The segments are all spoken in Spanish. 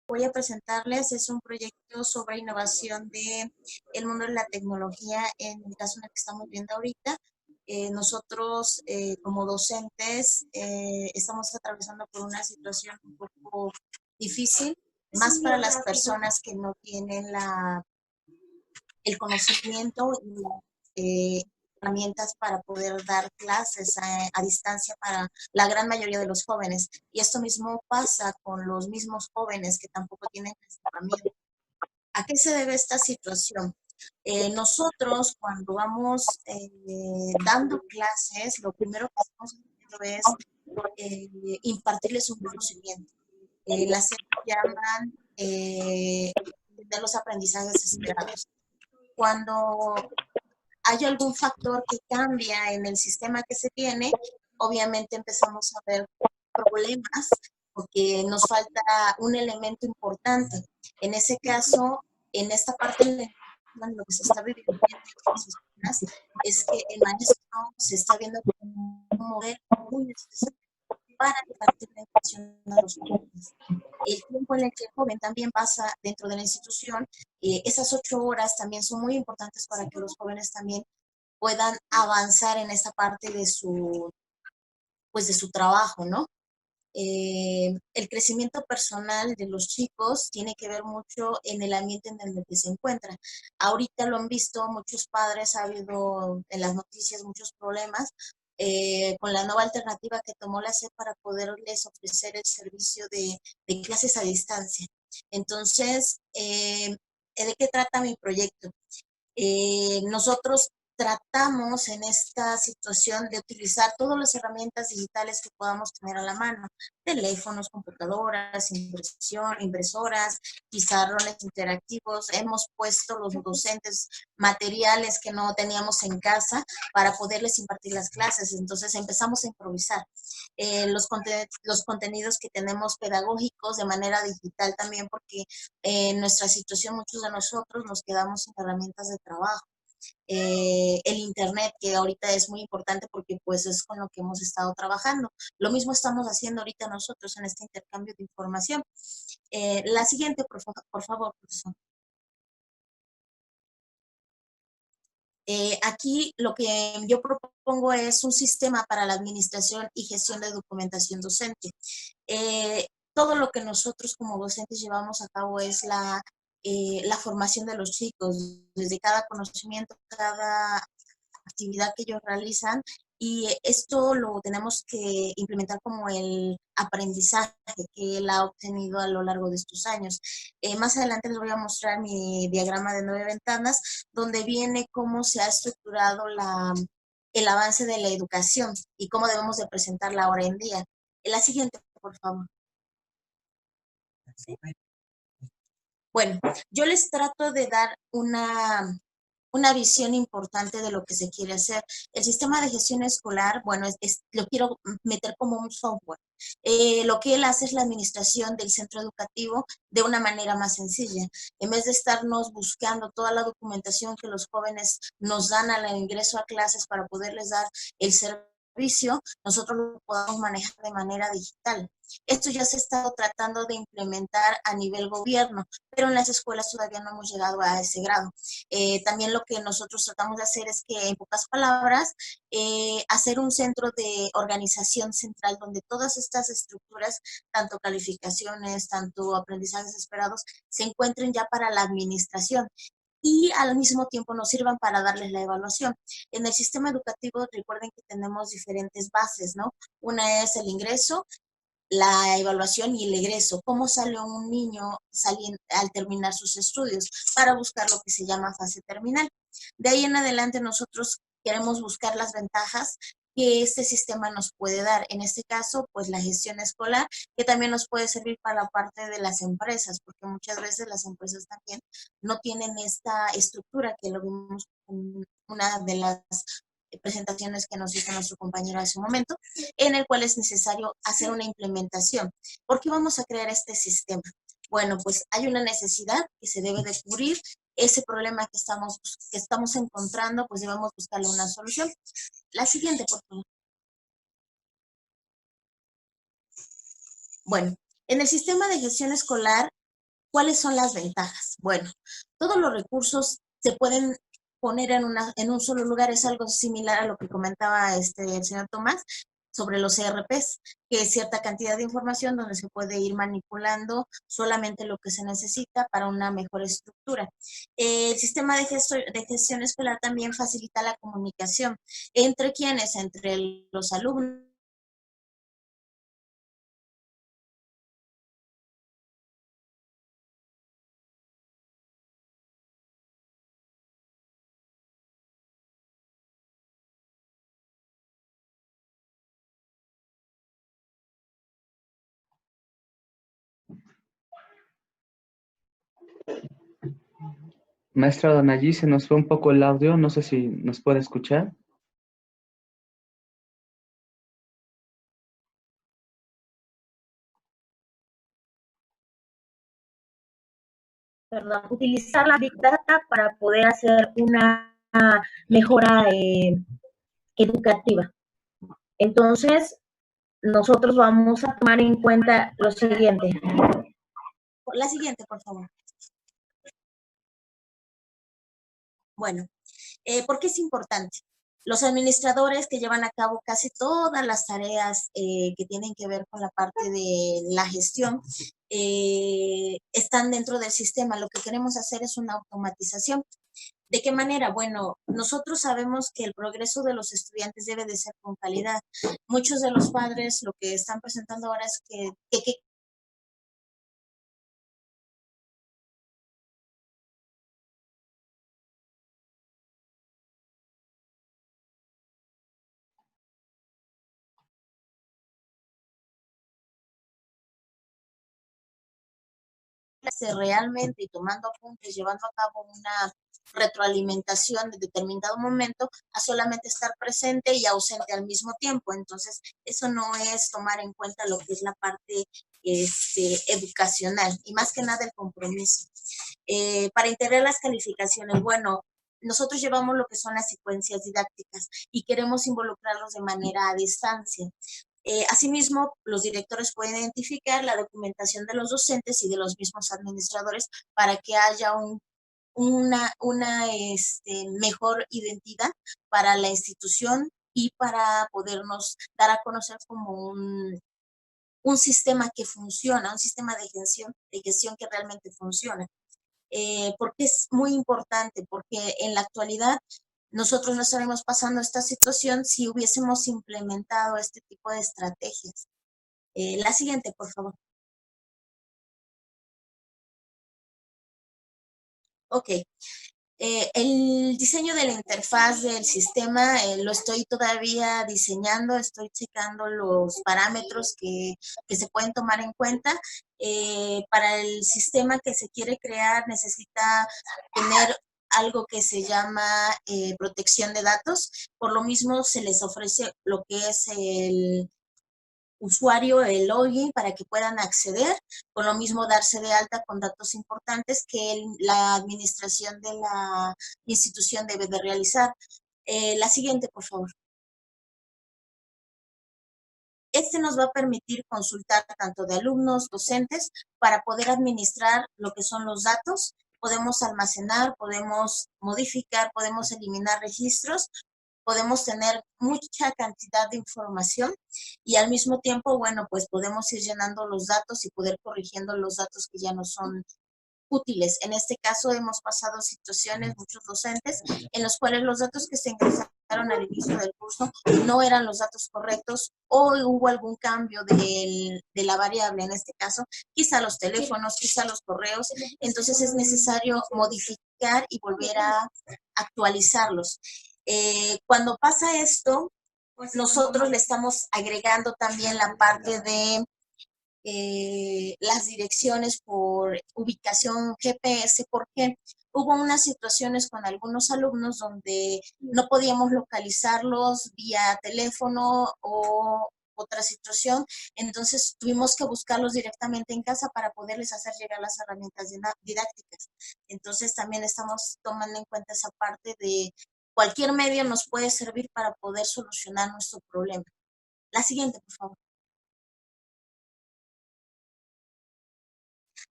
voy a presentarles es un proyecto sobre innovación de el mundo de la tecnología en el caso en el que estamos viendo ahorita. Nosotros como docentes estamos atravesando por una situación un poco difícil, más para las personas que no tienen el conocimiento y herramientas para poder dar clases a distancia para la gran mayoría de los jóvenes. Y esto mismo pasa con los mismos jóvenes que tampoco tienen esta herramienta. ¿A qué se debe esta situación? Nosotros cuando vamos dando clases, lo primero que estamos haciendo es impartirles un conocimiento. Las series llaman de los aprendizajes esperados. Cuando hay algún factor que cambia en el sistema que se tiene, obviamente empezamos a ver problemas porque nos falta un elemento importante. En ese caso, en esta parte de lo que se está viviendo en las escuelas es que el maestro se está viendo como un modelo muy necesario para impartir la educación a los jóvenes. El tiempo en el que el joven también pasa dentro de la institución, esas 8 horas también son muy importantes para que los jóvenes también puedan avanzar en esta parte pues de su trabajo, ¿no? El crecimiento personal de los chicos tiene que ver mucho en el ambiente en el que se encuentran. Ahorita lo han visto muchos padres, ha habido en las noticias muchos problemas con la nueva alternativa que tomó la SEP para poderles ofrecer el servicio de clases a distancia. Entonces, ¿de qué trata mi proyecto? Nosotros tratamos en esta situación de utilizar todas las herramientas digitales que podamos tener a la mano, teléfonos, computadoras, impresoras, pizarrones interactivos. Hemos puesto los docentes materiales que no teníamos en casa para poderles impartir las clases. Entonces empezamos a improvisar. Los contenidos que tenemos pedagógicos de manera digital también, porque en nuestra situación muchos de nosotros nos quedamos sin herramientas de trabajo. El internet, que ahorita es muy importante porque pues es con lo que hemos estado trabajando. Lo mismo estamos haciendo ahorita nosotros en este intercambio de información. La siguiente, por favor, profesor. Aquí lo que yo propongo es un sistema para la administración y gestión de documentación docente. Todo lo que nosotros como docentes llevamos a cabo es la formación de los chicos, desde cada conocimiento, cada actividad que ellos realizan, y esto lo tenemos que implementar como el aprendizaje que él ha obtenido a lo largo de estos años. Más adelante les voy a mostrar mi diagrama de 9 ventanas, donde viene cómo se ha estructurado el avance de la educación y cómo debemos de presentarla ahora en día. La siguiente, por favor. ¿Sí? Bueno, yo les trato de dar una visión importante de lo que se quiere hacer. El sistema de gestión escolar, bueno, lo quiero meter como un software. Lo que él hace es la administración del centro educativo de una manera más sencilla. En vez de estarnos buscando toda la documentación que los jóvenes nos dan al ingreso a clases para poderles dar el servicio, nosotros lo podamos manejar de manera digital. Esto ya se ha estado tratando de implementar a nivel gobierno, pero en las escuelas todavía no hemos llegado a ese grado. También lo que nosotros tratamos de hacer es que, en pocas palabras, hacer un centro de organización central donde todas estas estructuras, tanto calificaciones, tanto aprendizajes esperados, se encuentren ya para la administración y al mismo tiempo nos sirvan para darles la evaluación. En el sistema educativo, recuerden que tenemos diferentes bases, ¿no? Una es el ingreso, la evaluación y el egreso, cómo sale un niño al terminar sus estudios, para buscar lo que se llama fase terminal. De ahí en adelante nosotros queremos buscar las ventajas que este sistema nos puede dar. En este caso, pues la gestión escolar, que también nos puede servir para la parte de las empresas, porque muchas veces las empresas también no tienen esta estructura, que lo vimos en una de las presentaciones que nos hizo nuestro compañero hace un momento, en el cual es necesario hacer una implementación. ¿Por qué vamos a crear este sistema? Bueno, pues hay una necesidad que se debe de cubrir. Ese problema que estamos encontrando, pues debemos buscarle una solución. La siguiente, por favor. Bueno, en el sistema de gestión escolar ¿Cuáles son las ventajas? Bueno, todos los recursos se pueden poner en un solo lugar. Es algo similar a lo que comentaba el señor Tomás sobre los ERPs, que es cierta cantidad de información donde se puede ir manipulando solamente lo que se necesita para una mejor estructura. El sistema de gestión escolar también facilita la comunicación entre quienes, entre los alumnos. Maestra Donallí, se nos fue un poco el audio, no sé si nos puede escuchar. Perdón, utilizar la Big Data para poder hacer una mejora educativa. Entonces, nosotros vamos a tomar en cuenta lo siguiente. La siguiente, por favor. Bueno, ¿por qué es importante? Los administradores que llevan a cabo casi todas las tareas que tienen que ver con la parte de la gestión están dentro del sistema. Lo que queremos hacer es una automatización. ¿De qué manera? Bueno, nosotros sabemos que el progreso de los estudiantes debe de ser con calidad. Muchos de los padres lo que están presentando ahora es que realmente y tomando apuntes, llevando a cabo una retroalimentación de determinado momento, a solamente estar presente y ausente al mismo tiempo. Entonces, eso no es tomar en cuenta lo que es la parte educacional y más que nada el compromiso. Para integrar las calificaciones, bueno, nosotros llevamos lo que son las secuencias didácticas y queremos involucrarlos de manera a distancia. Asimismo, los directores pueden identificar la documentación de los docentes y de los mismos administradores para que haya una mejor identidad para la institución y para podernos dar a conocer como un sistema que funciona, un sistema de gestión que realmente funciona. Porque es muy importante, porque en la actualidad nosotros no estaremos pasando esta situación si hubiésemos implementado este tipo de estrategias. La siguiente, por favor. Ok. El diseño de la interfaz del sistema lo estoy todavía diseñando, estoy checando los parámetros que se pueden tomar en cuenta. Para el sistema que se quiere crear necesita tener algo que se llama protección de datos. Por lo mismo se les ofrece lo que es el usuario, el login para que puedan acceder, con lo mismo darse de alta con datos importantes que la administración de la institución debe de realizar. La siguiente, por favor. Este nos va a permitir consultar tanto de alumnos, docentes, para poder administrar lo que son los datos. Podemos almacenar, podemos modificar, podemos eliminar registros, podemos tener mucha cantidad de información y al mismo tiempo, bueno, pues podemos ir llenando los datos y poder corrigiendo los datos que ya no son útiles. En este caso hemos pasado situaciones, muchos docentes, en los cuales los datos que se ingresaron al inicio del curso no eran los datos correctos o hubo algún cambio de la variable, en este caso, quizá los teléfonos, quizá los correos, entonces es necesario modificar y volver a actualizarlos. Cuando pasa esto, nosotros le estamos agregando también la parte de las direcciones por ubicación GPS, porque hubo unas situaciones con algunos alumnos donde no podíamos localizarlos vía teléfono o otra situación, entonces tuvimos que buscarlos directamente en casa para poderles hacer llegar las herramientas didácticas. Entonces también estamos tomando en cuenta esa parte de cualquier medio nos puede servir para poder solucionar nuestro problema. La siguiente, por favor.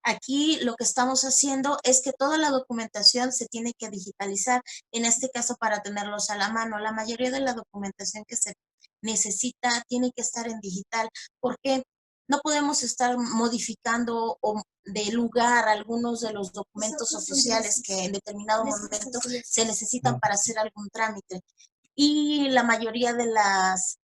Aquí lo que estamos haciendo es que toda la documentación se tiene que digitalizar, en este caso para tenerlos a la mano. La mayoría de la documentación que se necesita tiene que estar en digital, porque no podemos estar modificando o de lugar algunos de los documentos oficiales que en determinado momento se necesitan para hacer algún trámite. Y la mayoría de las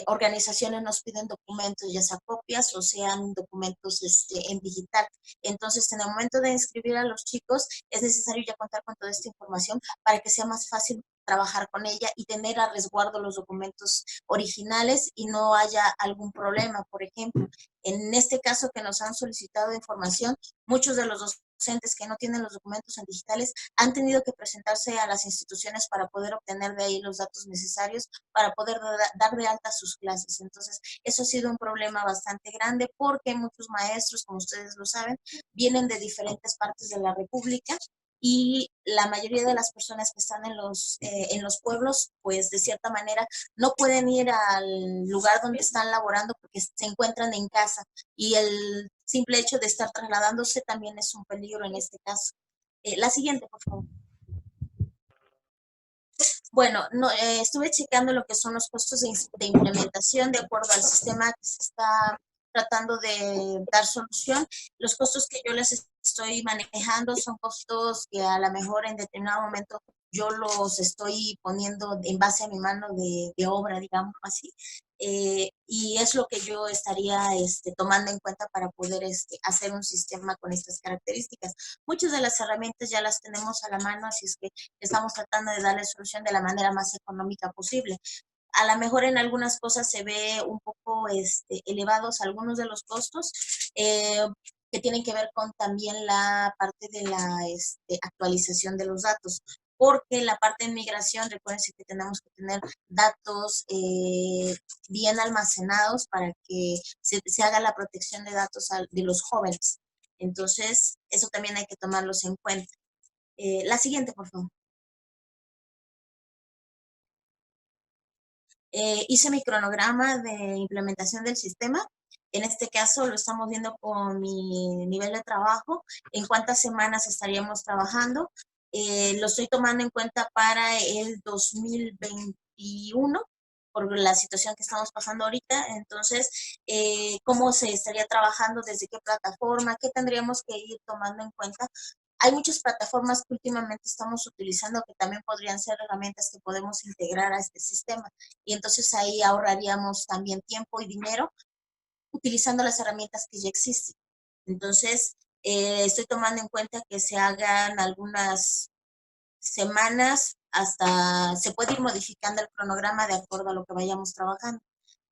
organizaciones nos piden documentos, ya sea copias o sean documentos en digital. Entonces, en el momento de inscribir a los chicos, es necesario ya contar con toda esta información para que sea más fácil trabajar con ella y tener a resguardo los documentos originales y no haya algún problema. Por ejemplo, en este caso que nos han solicitado información, muchos de los docentes que no tienen los documentos en digitales han tenido que presentarse a las instituciones para poder obtener de ahí los datos necesarios para poder dar de alta sus clases. Entonces, eso ha sido un problema bastante grande porque muchos maestros, como ustedes lo saben, vienen de diferentes partes de la República y la mayoría de las personas que están en los pueblos, pues de cierta manera no pueden ir al lugar donde están laborando porque se encuentran en casa y el simple hecho de estar trasladándose también es un peligro en este caso. La siguiente, por favor. Bueno, no, estuve checando lo que son los costos de implementación de acuerdo al sistema que se está tratando de dar solución. Los costos que yo les estoy manejando son costos que a lo mejor en determinado momento yo los estoy poniendo en base a mi mano de obra, digamos así. Y es lo que yo estaría tomando en cuenta para poder hacer un sistema con estas características. Muchas de las herramientas ya las tenemos a la mano, así es que estamos tratando de darle solución de la manera más económica posible. A lo mejor en algunas cosas se ve un poco elevados algunos de los costos, que tienen que ver con también la parte de la actualización de los datos, porque la parte de migración, recuerden que tenemos que tener datos bien almacenados para que se haga la protección de datos de los jóvenes. Entonces, eso también hay que tomarlos en cuenta. La siguiente, por favor. Hice mi cronograma de implementación del sistema. En este caso lo estamos viendo con mi nivel de trabajo, en cuántas semanas estaríamos trabajando. Lo estoy tomando en cuenta para el 2021 por la situación que estamos pasando ahorita. Entonces, ¿cómo se estaría trabajando? ¿Desde qué plataforma? ¿Qué tendríamos que ir tomando en cuenta? Hay muchas plataformas que últimamente estamos utilizando que también podrían ser herramientas que podemos integrar a este sistema. Y entonces ahí ahorraríamos también tiempo y dinero utilizando las herramientas que ya existen. Entonces, estoy tomando en cuenta que se hagan algunas semanas, hasta se puede ir modificando el cronograma de acuerdo a lo que vayamos trabajando.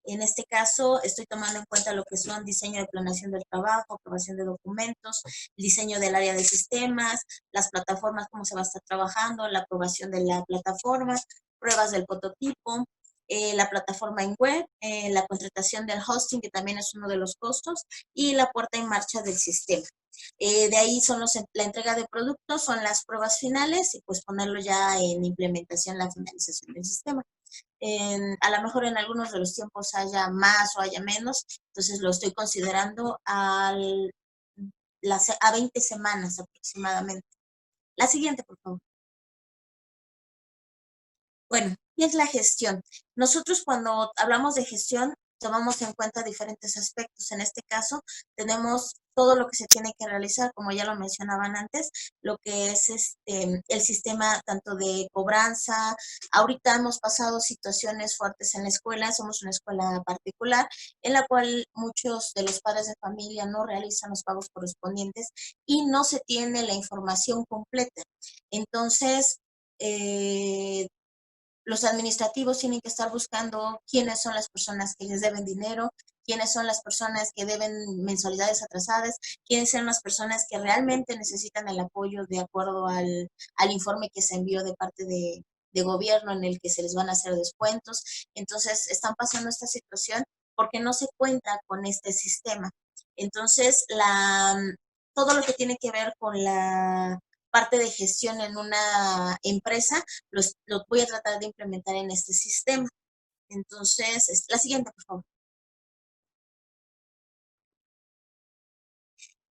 En este caso, estoy tomando en cuenta lo que son diseño de planeación del trabajo, aprobación de documentos, diseño del área de sistemas, las plataformas, cómo se va a estar trabajando, la aprobación de la plataforma, pruebas del prototipo, la plataforma en web, la contratación del hosting, que también es uno de los costos, y la puesta en marcha del sistema. De ahí son la entrega de productos, son las pruebas finales y pues ponerlo ya en implementación, la finalización del sistema. A lo mejor en algunos de los tiempos haya más o haya menos, entonces lo estoy considerando a 20 semanas aproximadamente. La siguiente, por favor. Bueno, ¿qué es la gestión? Nosotros cuando hablamos de gestión tomamos en cuenta diferentes aspectos. En este caso, tenemos todo lo que se tiene que realizar, como ya lo mencionaban antes, lo que es el sistema tanto de cobranza. Ahorita hemos pasado situaciones fuertes en la escuela, somos una escuela particular, en la cual muchos de los padres de familia no realizan los pagos correspondientes y no se tiene la información completa. Entonces, los administrativos tienen que estar buscando quiénes son las personas que les deben dinero, quiénes son las personas que deben mensualidades atrasadas, quiénes son las personas que realmente necesitan el apoyo de acuerdo al informe que se envió de parte de gobierno en el que se les van a hacer descuentos. Entonces, están pasando esta situación porque no se cuenta con este sistema. Entonces, todo lo que tiene que ver con la parte de gestión en una empresa, lo voy a tratar de implementar en este sistema. Entonces, la siguiente, por favor.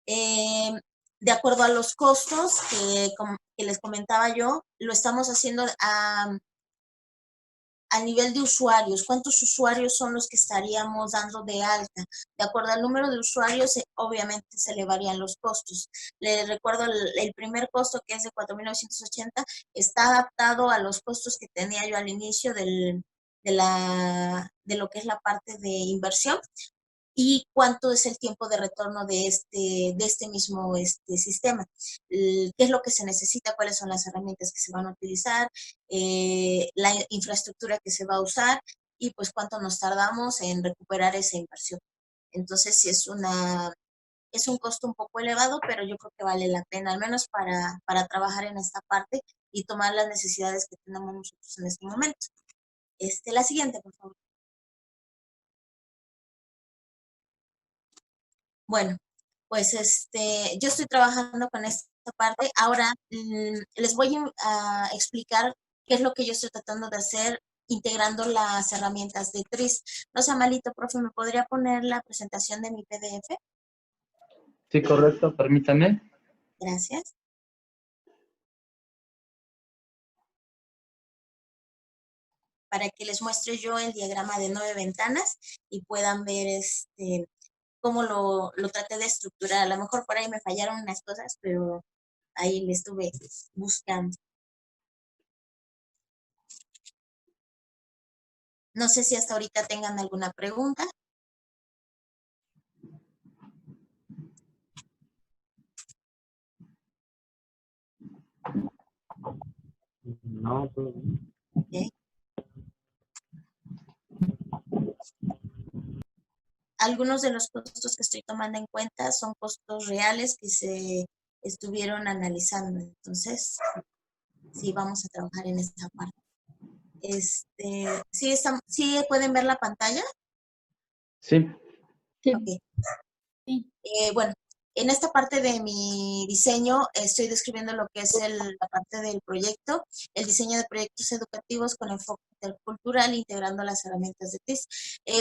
De acuerdo a los costos que les comentaba yo, lo estamos haciendo a nivel de usuarios. ¿Cuántos usuarios son los que estaríamos dando de alta? De acuerdo al número de usuarios, obviamente se le varían los costos. Les recuerdo el primer costo, que es de 4,980, está adaptado a los costos que tenía yo al inicio de lo que es la parte de inversión, y cuánto es el tiempo de retorno de este mismo sistema. ¿Qué es lo que se necesita? ¿Cuáles son las herramientas que se van a utilizar? La infraestructura que se va a usar, y pues cuánto nos tardamos en recuperar esa inversión. Entonces, sí es un costo un poco elevado, pero yo creo que vale la pena, al menos para trabajar en esta parte y tomar las necesidades que tenemos nosotros en este momento. La siguiente, por favor. Bueno, pues yo estoy trabajando con esta parte. Ahora les voy a explicar qué es lo que yo estoy tratando de hacer integrando las herramientas de TRIS. No sea malito, profe, ¿me podría poner la presentación de mi PDF? Sí, correcto, permítame. Gracias. Para que les muestre yo el diagrama de 9 ventanas y puedan ver cómo lo traté de estructurar. A lo mejor por ahí me fallaron unas cosas, pero ahí le estuve buscando. No sé si hasta ahorita tengan alguna pregunta. No, pues. Okay. Algunos de los costos que estoy tomando en cuenta son costos reales que se estuvieron analizando. Entonces, sí, vamos a trabajar en esta parte. ¿Sí pueden ver la pantalla? Sí. Ok. Bueno, en esta parte de mi diseño estoy describiendo lo que es la parte del proyecto, el diseño de proyectos educativos con enfoque intercultural, integrando las herramientas de TIS.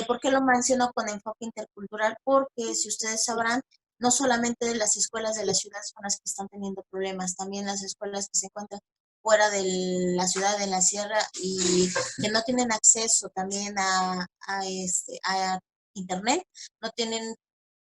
¿Por qué lo menciono con enfoque intercultural? Porque, si ustedes sabrán, no solamente las escuelas de la ciudad son las que están teniendo problemas, también las escuelas que se encuentran fuera de la ciudad, de la sierra, y que no tienen acceso también a internet, no tienen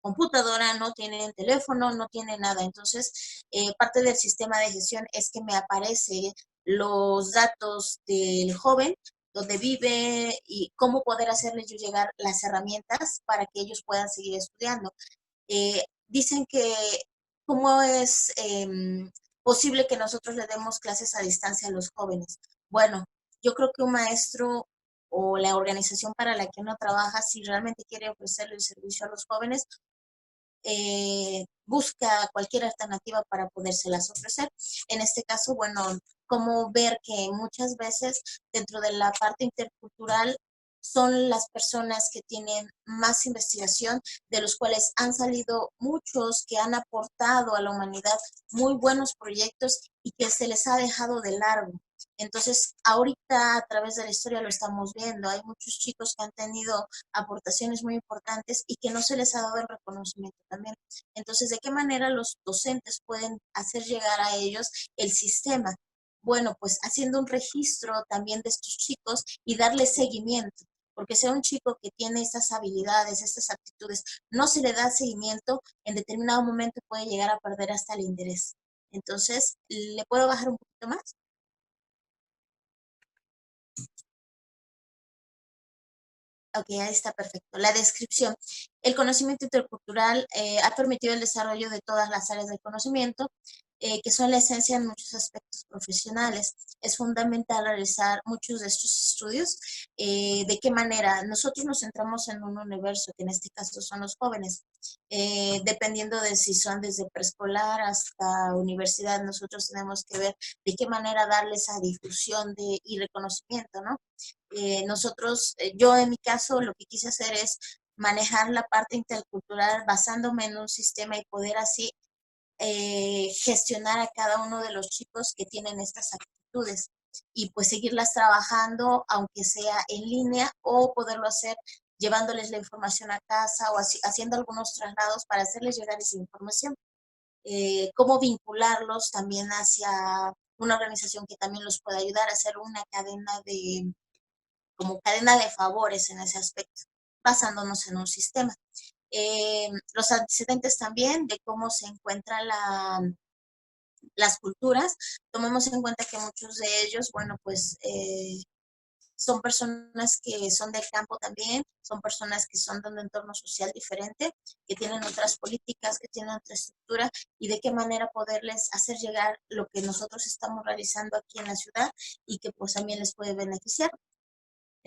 computadora, no tienen teléfono, no tienen nada. Entonces, parte del sistema de gestión es que me aparecen los datos del joven, dónde vive y cómo poder hacerles yo llegar las herramientas para que ellos puedan seguir estudiando. Dicen que cómo es posible que nosotros le demos clases a distancia a los jóvenes. Bueno, yo creo que un maestro o la organización para la que uno trabaja, si realmente quiere ofrecerle el servicio a los jóvenes, busca cualquier alternativa para podérselas ofrecer. En este caso, bueno, como ver que muchas veces dentro de la parte intercultural son las personas que tienen más investigación, de los cuales han salido muchos que han aportado a la humanidad muy buenos proyectos y que se les ha dejado de largo. Entonces, ahorita a través de la historia lo estamos viendo. Hay muchos chicos que han tenido aportaciones muy importantes y que no se les ha dado el reconocimiento también. Entonces, ¿de qué manera los docentes pueden hacer llegar a ellos el sistema? Bueno, pues haciendo un registro también de estos chicos y darle seguimiento. Porque sea un chico que tiene estas habilidades, estas aptitudes, no se le da seguimiento, en determinado momento puede llegar a perder hasta el interés. Entonces, ¿le puedo bajar un poquito más? Ok, ahí está perfecto. La descripción. El conocimiento intercultural ha permitido el desarrollo de todas las áreas del conocimiento, que son la esencia en muchos aspectos profesionales. Es fundamental realizar muchos de estos estudios. ¿De qué manera? Nosotros nos centramos en un universo, que en este caso son los jóvenes. Dependiendo de si son desde preescolar hasta universidad, nosotros tenemos que ver de qué manera darles esa difusión y reconocimiento, ¿no? Yo en mi caso lo que quise hacer es manejar la parte intercultural basándome en un sistema y poder así gestionar a cada uno de los chicos que tienen estas actitudes y pues seguirlas trabajando, aunque sea en línea, o poderlo hacer llevándoles la información a casa o haciendo algunos traslados para hacerles llegar esa información. cómo vincularlos también hacia una organización que también los pueda ayudar a hacer una cadena como cadena de favores en ese aspecto, basándonos en un sistema. Los antecedentes también de cómo se encuentran las culturas, tomemos en cuenta que muchos de ellos, bueno, pues son personas que son del campo también, son personas que son de un entorno social diferente, que tienen otras políticas, que tienen otra estructura, y de qué manera poderles hacer llegar lo que nosotros estamos realizando aquí en la ciudad y que pues también les puede beneficiar.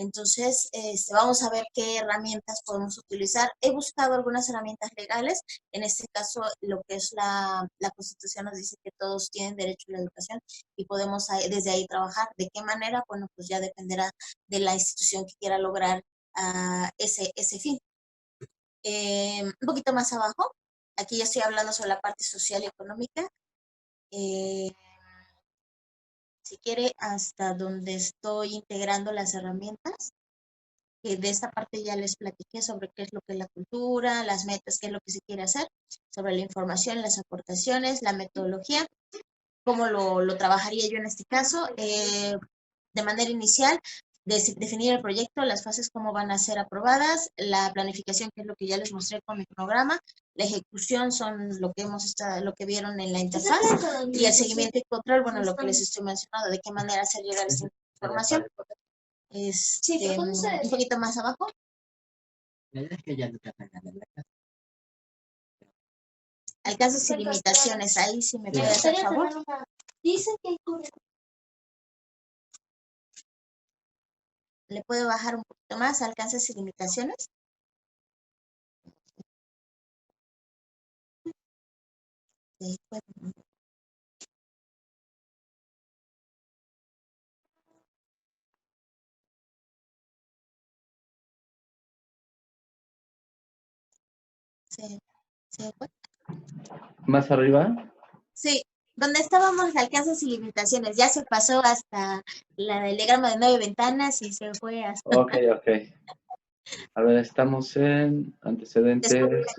Entonces, vamos a ver qué herramientas podemos utilizar. He buscado algunas herramientas legales. En este caso, lo que es la Constitución nos dice que todos tienen derecho a la educación y podemos desde ahí trabajar. ¿De qué manera? Bueno, pues ya dependerá de la institución que quiera lograr ese fin. Un poquito más abajo, aquí ya estoy hablando sobre la parte social y económica. Si quiere, hasta donde estoy integrando las herramientas. Que de esta parte ya les platiqué sobre qué es lo que es la cultura, las metas, qué es lo que se quiere hacer, sobre la información, las aportaciones, la metodología, cómo lo trabajaría yo en este caso. De manera inicial, definir el proyecto, las fases cómo van a ser aprobadas, la planificación, que es lo que ya les mostré con mi programa, la ejecución son lo que vieron en la interfaz, y el seguimiento y control, bueno, lo que les estoy mencionando, de qué manera hacer llegar esta información. Un poquito más abajo. Alcances y limitaciones, ahí sí me puede hacer favor. Dice que le puedo bajar un poquito más, alcances y limitaciones. Sí, sí, ¿Más arriba? sí, donde estábamos alcances y limitaciones, ya se pasó hasta la del diagrama de 9 ventanas y se fue hasta... Ok. A ver, estamos en antecedentes,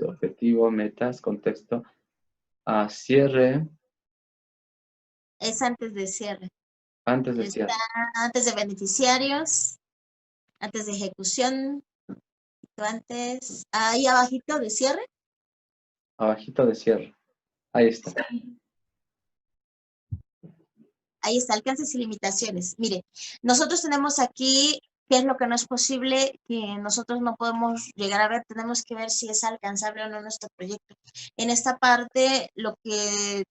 objetivo, metas, contexto, cierre, Es antes de cierre. antes de Está cierre. antes de beneficiarios, antes de ejecución, antes, ahí abajito de cierre. Abajito de cierre. Ahí está. Ahí está, alcances y limitaciones. Mire, nosotros tenemos aquí qué es lo que no es posible, que nosotros no podemos llegar a ver, tenemos que ver si es alcanzable o no nuestro proyecto. En esta parte, lo que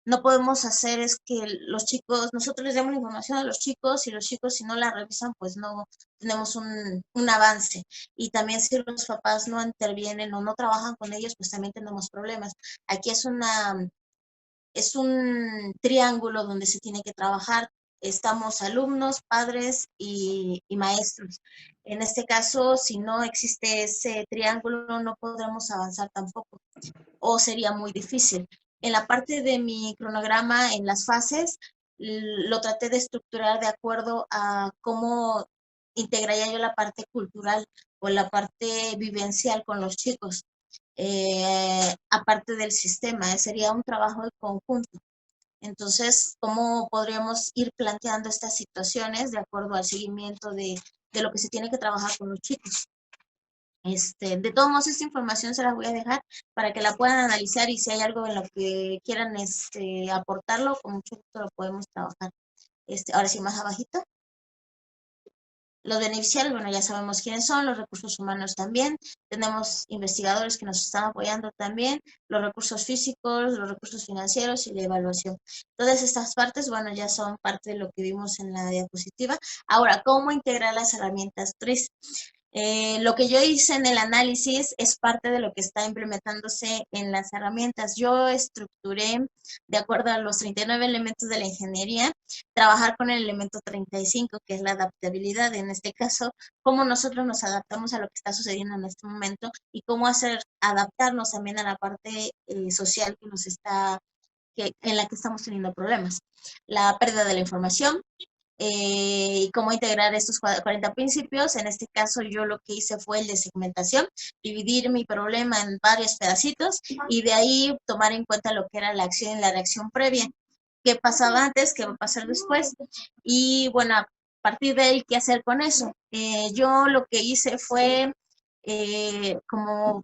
no podemos hacer es que los chicos, nosotros les damos la información a los chicos y los chicos si no la revisan, pues no tenemos un avance. Y también si los papás no intervienen o no trabajan con ellos, pues también tenemos problemas. Aquí es un triángulo donde se tiene que trabajar. Estamos alumnos, padres y maestros. En este caso, si no existe ese triángulo, no podremos avanzar tampoco, o sería muy difícil. En la parte de mi cronograma, en las fases, lo traté de estructurar de acuerdo a cómo integraría yo la parte cultural o la parte vivencial con los chicos. Aparte del sistema, sería un trabajo de conjunto. Entonces, ¿cómo podríamos ir planteando estas situaciones de acuerdo al seguimiento de lo que se tiene que trabajar con los chicos? De todos modos, esta información se la voy a dejar para que la puedan analizar y si hay algo en lo que quieran aportarlo, con mucho gusto lo podemos trabajar. Ahora sí, más abajito. Los beneficiarios, bueno, ya sabemos quiénes son, los recursos humanos también, tenemos investigadores que nos están apoyando también, los recursos físicos, los recursos financieros y la evaluación. Todas estas partes, bueno, ya son parte de lo que vimos en la diapositiva. Ahora, ¿cómo integrar las herramientas TRIS? Lo que yo hice en el análisis es parte de lo que está implementándose en las herramientas. Yo estructuré, de acuerdo a los 39 elementos de la ingeniería, trabajar con el elemento 35, que es la adaptabilidad. En este caso, cómo nosotros nos adaptamos a lo que está sucediendo en este momento y cómo adaptarnos también a la parte social en la que estamos teniendo problemas. La pérdida de la información, y cómo integrar estos 40 principios. En este caso yo lo que hice fue el de segmentación, dividir mi problema en varios pedacitos y de ahí tomar en cuenta lo que era la acción y la reacción previa. ¿Qué pasaba antes? ¿Qué va a pasar después? Y bueno, a partir de ahí, ¿qué hacer con eso? Yo lo que hice fue como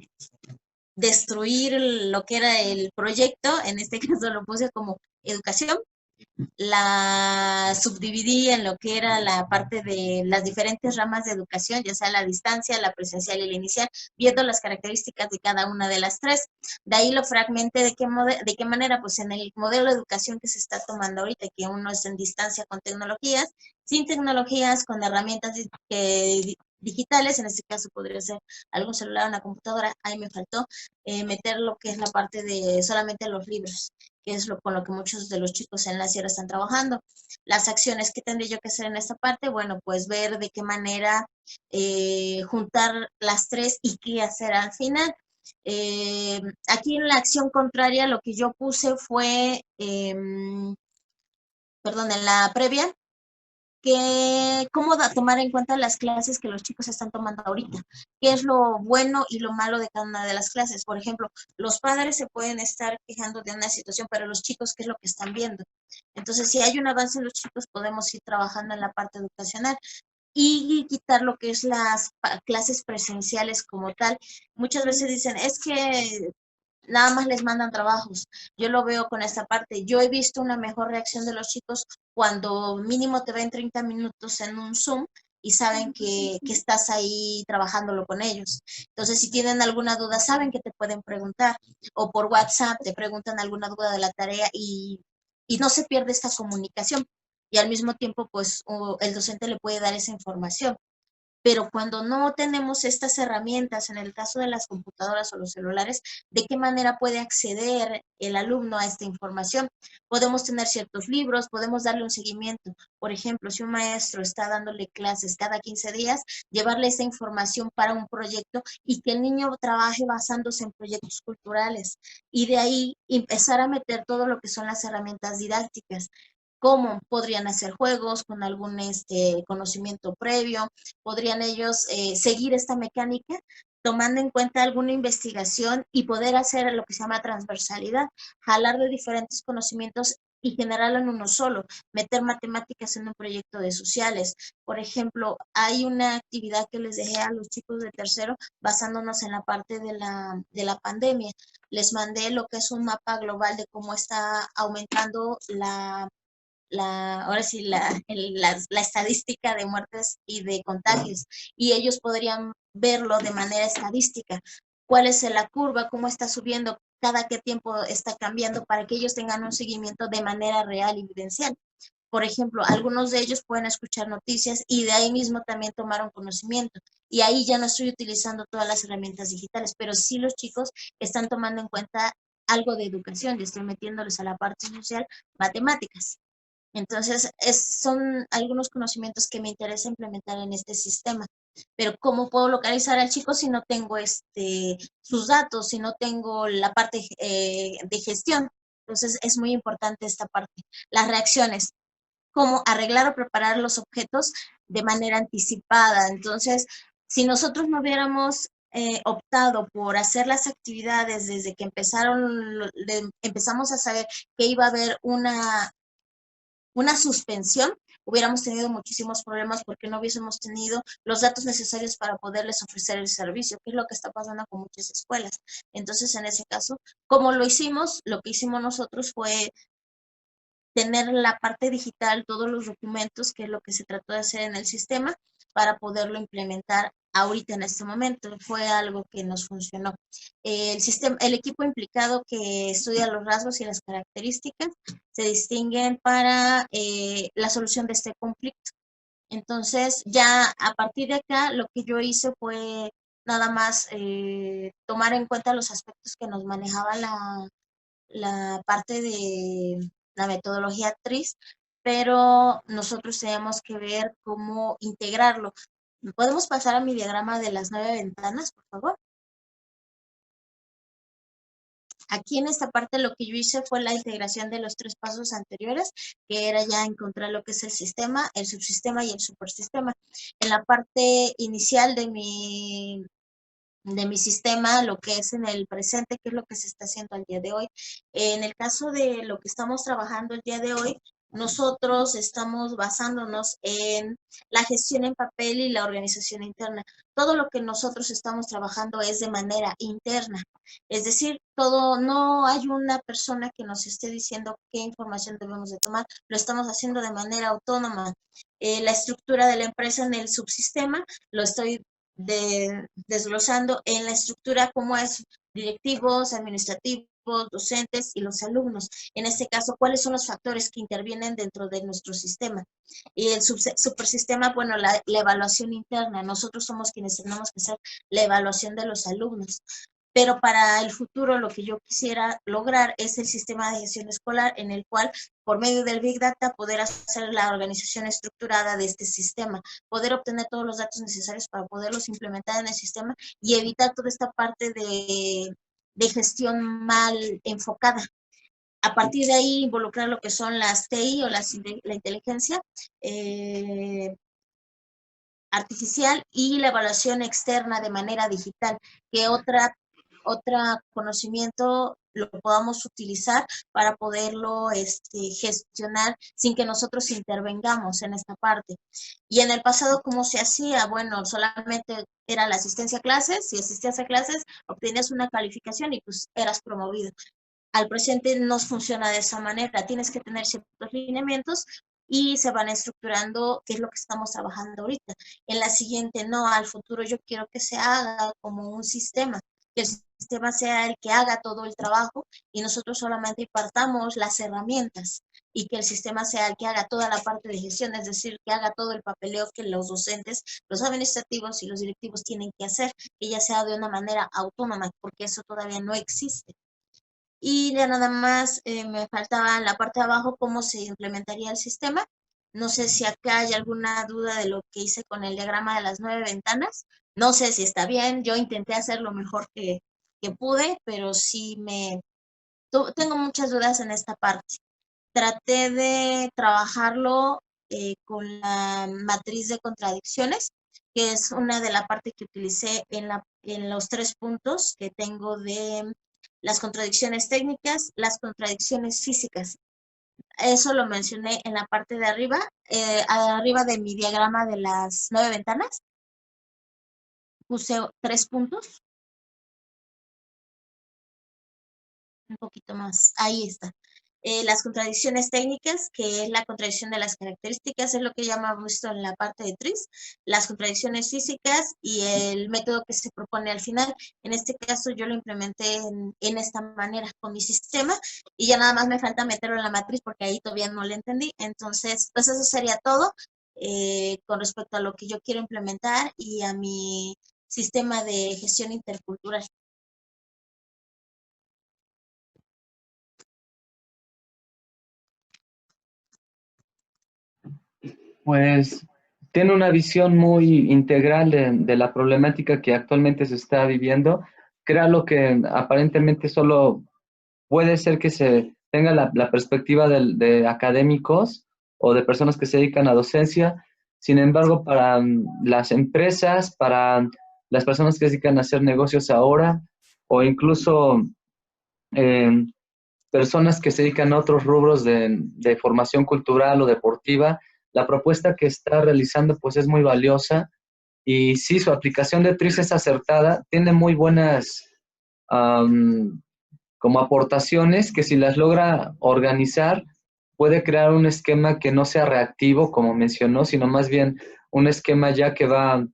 destruir lo que era el proyecto, en este caso lo puse como educación, la subdividí en lo que era la parte de las diferentes ramas de educación, ya sea la distancia, la presencial y la inicial, viendo las características de cada una de las tres. De ahí lo fragmenté de qué manera, pues en el modelo de educación que se está tomando ahorita, que uno es en distancia con tecnologías, sin tecnologías, con herramientas digitales, en este caso podría ser algún celular, una computadora. Ahí me faltó meter lo que es la parte de solamente los libros, que es con lo que muchos de los chicos en la sierra están trabajando. Las acciones que tendré yo que hacer en esta parte, bueno, pues ver de qué manera juntar las tres y qué hacer al final. Aquí en la acción contraria lo que yo puse fue, perdón, en la previa, que cómo tomar en cuenta las clases que los chicos están tomando ahorita, qué es lo bueno y lo malo de cada una de las clases. Por ejemplo, los padres se pueden estar quejando de una situación, pero los chicos, ¿qué es lo que están viendo? Entonces, si hay un avance en los chicos, podemos ir trabajando en la parte educacional y quitar lo que es las clases presenciales como tal. Muchas veces dicen, es que nada más les mandan trabajos. Yo lo veo con esta parte. Yo he visto una mejor reacción de los chicos cuando mínimo te ven 30 minutos en un Zoom y saben que estás ahí trabajándolo con ellos. Entonces, si tienen alguna duda, saben que te pueden preguntar. O por WhatsApp te preguntan alguna duda de la tarea y no se pierde esta comunicación. Y al mismo tiempo, pues, el docente le puede dar esa información. Pero cuando no tenemos estas herramientas, en el caso de las computadoras o los celulares, ¿de qué manera puede acceder el alumno a esta información? Podemos tener ciertos libros, podemos darle un seguimiento. Por ejemplo, si un maestro está dándole clases cada 15 días, llevarle esa información para un proyecto y que el niño trabaje basándose en proyectos culturales. Y de ahí empezar a meter todo lo que son las herramientas didácticas. ¿Cómo podrían hacer juegos con algún conocimiento previo? ¿Podrían ellos seguir esta mecánica tomando en cuenta alguna investigación y poder hacer lo que se llama transversalidad, jalar de diferentes conocimientos y generarlo en uno solo, meter matemáticas en un proyecto de sociales? Por ejemplo, hay una actividad que les dejé a los chicos de tercero basándonos en la parte de la pandemia. Les mandé lo que es un mapa global de cómo está aumentando ahora sí, la estadística de muertes y de contagios, y ellos podrían verlo de manera estadística. ¿Cuál es la curva? ¿Cómo está subiendo? ¿Cada qué tiempo está cambiando? Para que ellos tengan un seguimiento de manera real y evidencial. Por ejemplo, algunos de ellos pueden escuchar noticias y de ahí mismo también tomaron conocimiento. Y ahí ya no estoy utilizando todas las herramientas digitales, pero sí los chicos están tomando en cuenta algo de educación y estoy metiéndoles a la parte social matemáticas. Entonces, son algunos conocimientos que me interesa implementar en este sistema. Pero ¿cómo puedo localizar al chico si no tengo sus datos, si no tengo la parte de gestión? Entonces, es muy importante esta parte. Las reacciones, cómo arreglar o preparar los objetos de manera anticipada. Entonces, si nosotros no hubiéramos optado por hacer las actividades desde que empezamos a saber que iba a haber una suspensión, hubiéramos tenido muchísimos problemas porque no hubiésemos tenido los datos necesarios para poderles ofrecer el servicio, que es lo que está pasando con muchas escuelas. Entonces, en ese caso, como lo hicimos, lo que hicimos nosotros fue tener la parte digital, todos los documentos, que es lo que se trató de hacer en el sistema, para poderlo implementar ahorita en este momento. Fue algo que nos funcionó. El equipo implicado que estudia los rasgos y las características se distinguen para la solución de este conflicto. Entonces, ya a partir de acá, lo que yo hice fue nada más tomar en cuenta los aspectos que nos manejaba la parte de la metodología TRIS, pero nosotros tenemos que ver cómo integrarlo. ¿Podemos pasar a mi diagrama de las 9 ventanas, por favor? Aquí en esta parte lo que yo hice fue la integración de los 3 pasos anteriores, que era ya encontrar lo que es el sistema, el subsistema y el supersistema. En la parte inicial de mi sistema, lo que es en el presente, qué es lo que se está haciendo al día de hoy. En el caso de lo que estamos trabajando el día de hoy, nosotros estamos basándonos en la gestión en papel y la organización interna. Todo lo que nosotros estamos trabajando es de manera interna. Es decir, no hay una persona que nos esté diciendo qué información debemos de tomar. Lo estamos haciendo de manera autónoma. La estructura de la empresa en el subsistema lo estoy desglosando en la estructura como es directivos, administrativos, docentes y los alumnos. En este caso, ¿cuáles son los factores que intervienen dentro de nuestro sistema? Y el supersistema, bueno, la evaluación interna. Nosotros somos quienes tenemos que hacer la evaluación de los alumnos. Pero para el futuro lo que yo quisiera lograr es el sistema de gestión escolar en el cual, por medio del Big Data, poder hacer la organización estructurada de este sistema, poder obtener todos los datos necesarios para poderlos implementar en el sistema y evitar toda esta parte de gestión mal enfocada. A partir de ahí, involucrar lo que son las TI o la inteligencia artificial y la evaluación externa de manera digital, que otro conocimiento lo podamos utilizar para poderlo gestionar sin que nosotros intervengamos en esta parte. Y en el pasado, ¿cómo se hacía? Bueno, solamente era la asistencia a clases. Si asistías a clases, obtenías una calificación y pues eras promovido. Al presente no funciona de esa manera. Tienes que tener ciertos lineamientos y se van estructurando, que es lo que estamos trabajando ahorita. En la siguiente, no, al futuro yo quiero que se haga como un sistema, que el sistema sea el que haga todo el trabajo y nosotros solamente impartamos las herramientas y que el sistema sea el que haga toda la parte de gestión, es decir, que haga todo el papeleo que los docentes, los administrativos y los directivos tienen que hacer, que ya sea de una manera autónoma, porque eso todavía no existe. Y ya nada más me faltaba en la parte de abajo cómo se implementaría el sistema. No sé si acá hay alguna duda de lo que hice con el diagrama de las 9 ventanas. No sé si está bien, yo intenté hacer lo mejor que pude, pero sí tengo muchas dudas en esta parte. Traté de trabajarlo con la matriz de contradicciones, que es una de la parte que utilicé en los 3 puntos que tengo de las contradicciones técnicas, las contradicciones físicas. Eso lo mencioné en la parte de arriba de mi diagrama de las 9 ventanas. Puse 3 puntos. Un poquito más, ahí está. Las contradicciones técnicas, que es la contradicción de las características, es lo que ya hemos visto en la parte de TRIZ, las contradicciones físicas y el método que se propone al final. En este caso yo lo implementé en esta manera con mi sistema y ya nada más me falta meterlo en la matriz porque ahí todavía no lo entendí. Entonces, pues eso sería todo con respecto a lo que yo quiero implementar y a mi sistema de gestión intercultural. Pues tiene una visión muy integral de la problemática que actualmente se está viviendo. Crea lo que aparentemente solo puede ser que se tenga la perspectiva de académicos o de personas que se dedican a docencia. Sin embargo, para las empresas, para las personas que se dedican a hacer negocios ahora, o incluso personas que se dedican a otros rubros de formación cultural o deportiva, la propuesta que está realizando pues es muy valiosa y sí, su aplicación de TRIZ es acertada, tiene muy buenas como aportaciones que si las logra organizar puede crear un esquema que no sea reactivo, como mencionó, sino más bien un esquema ya que va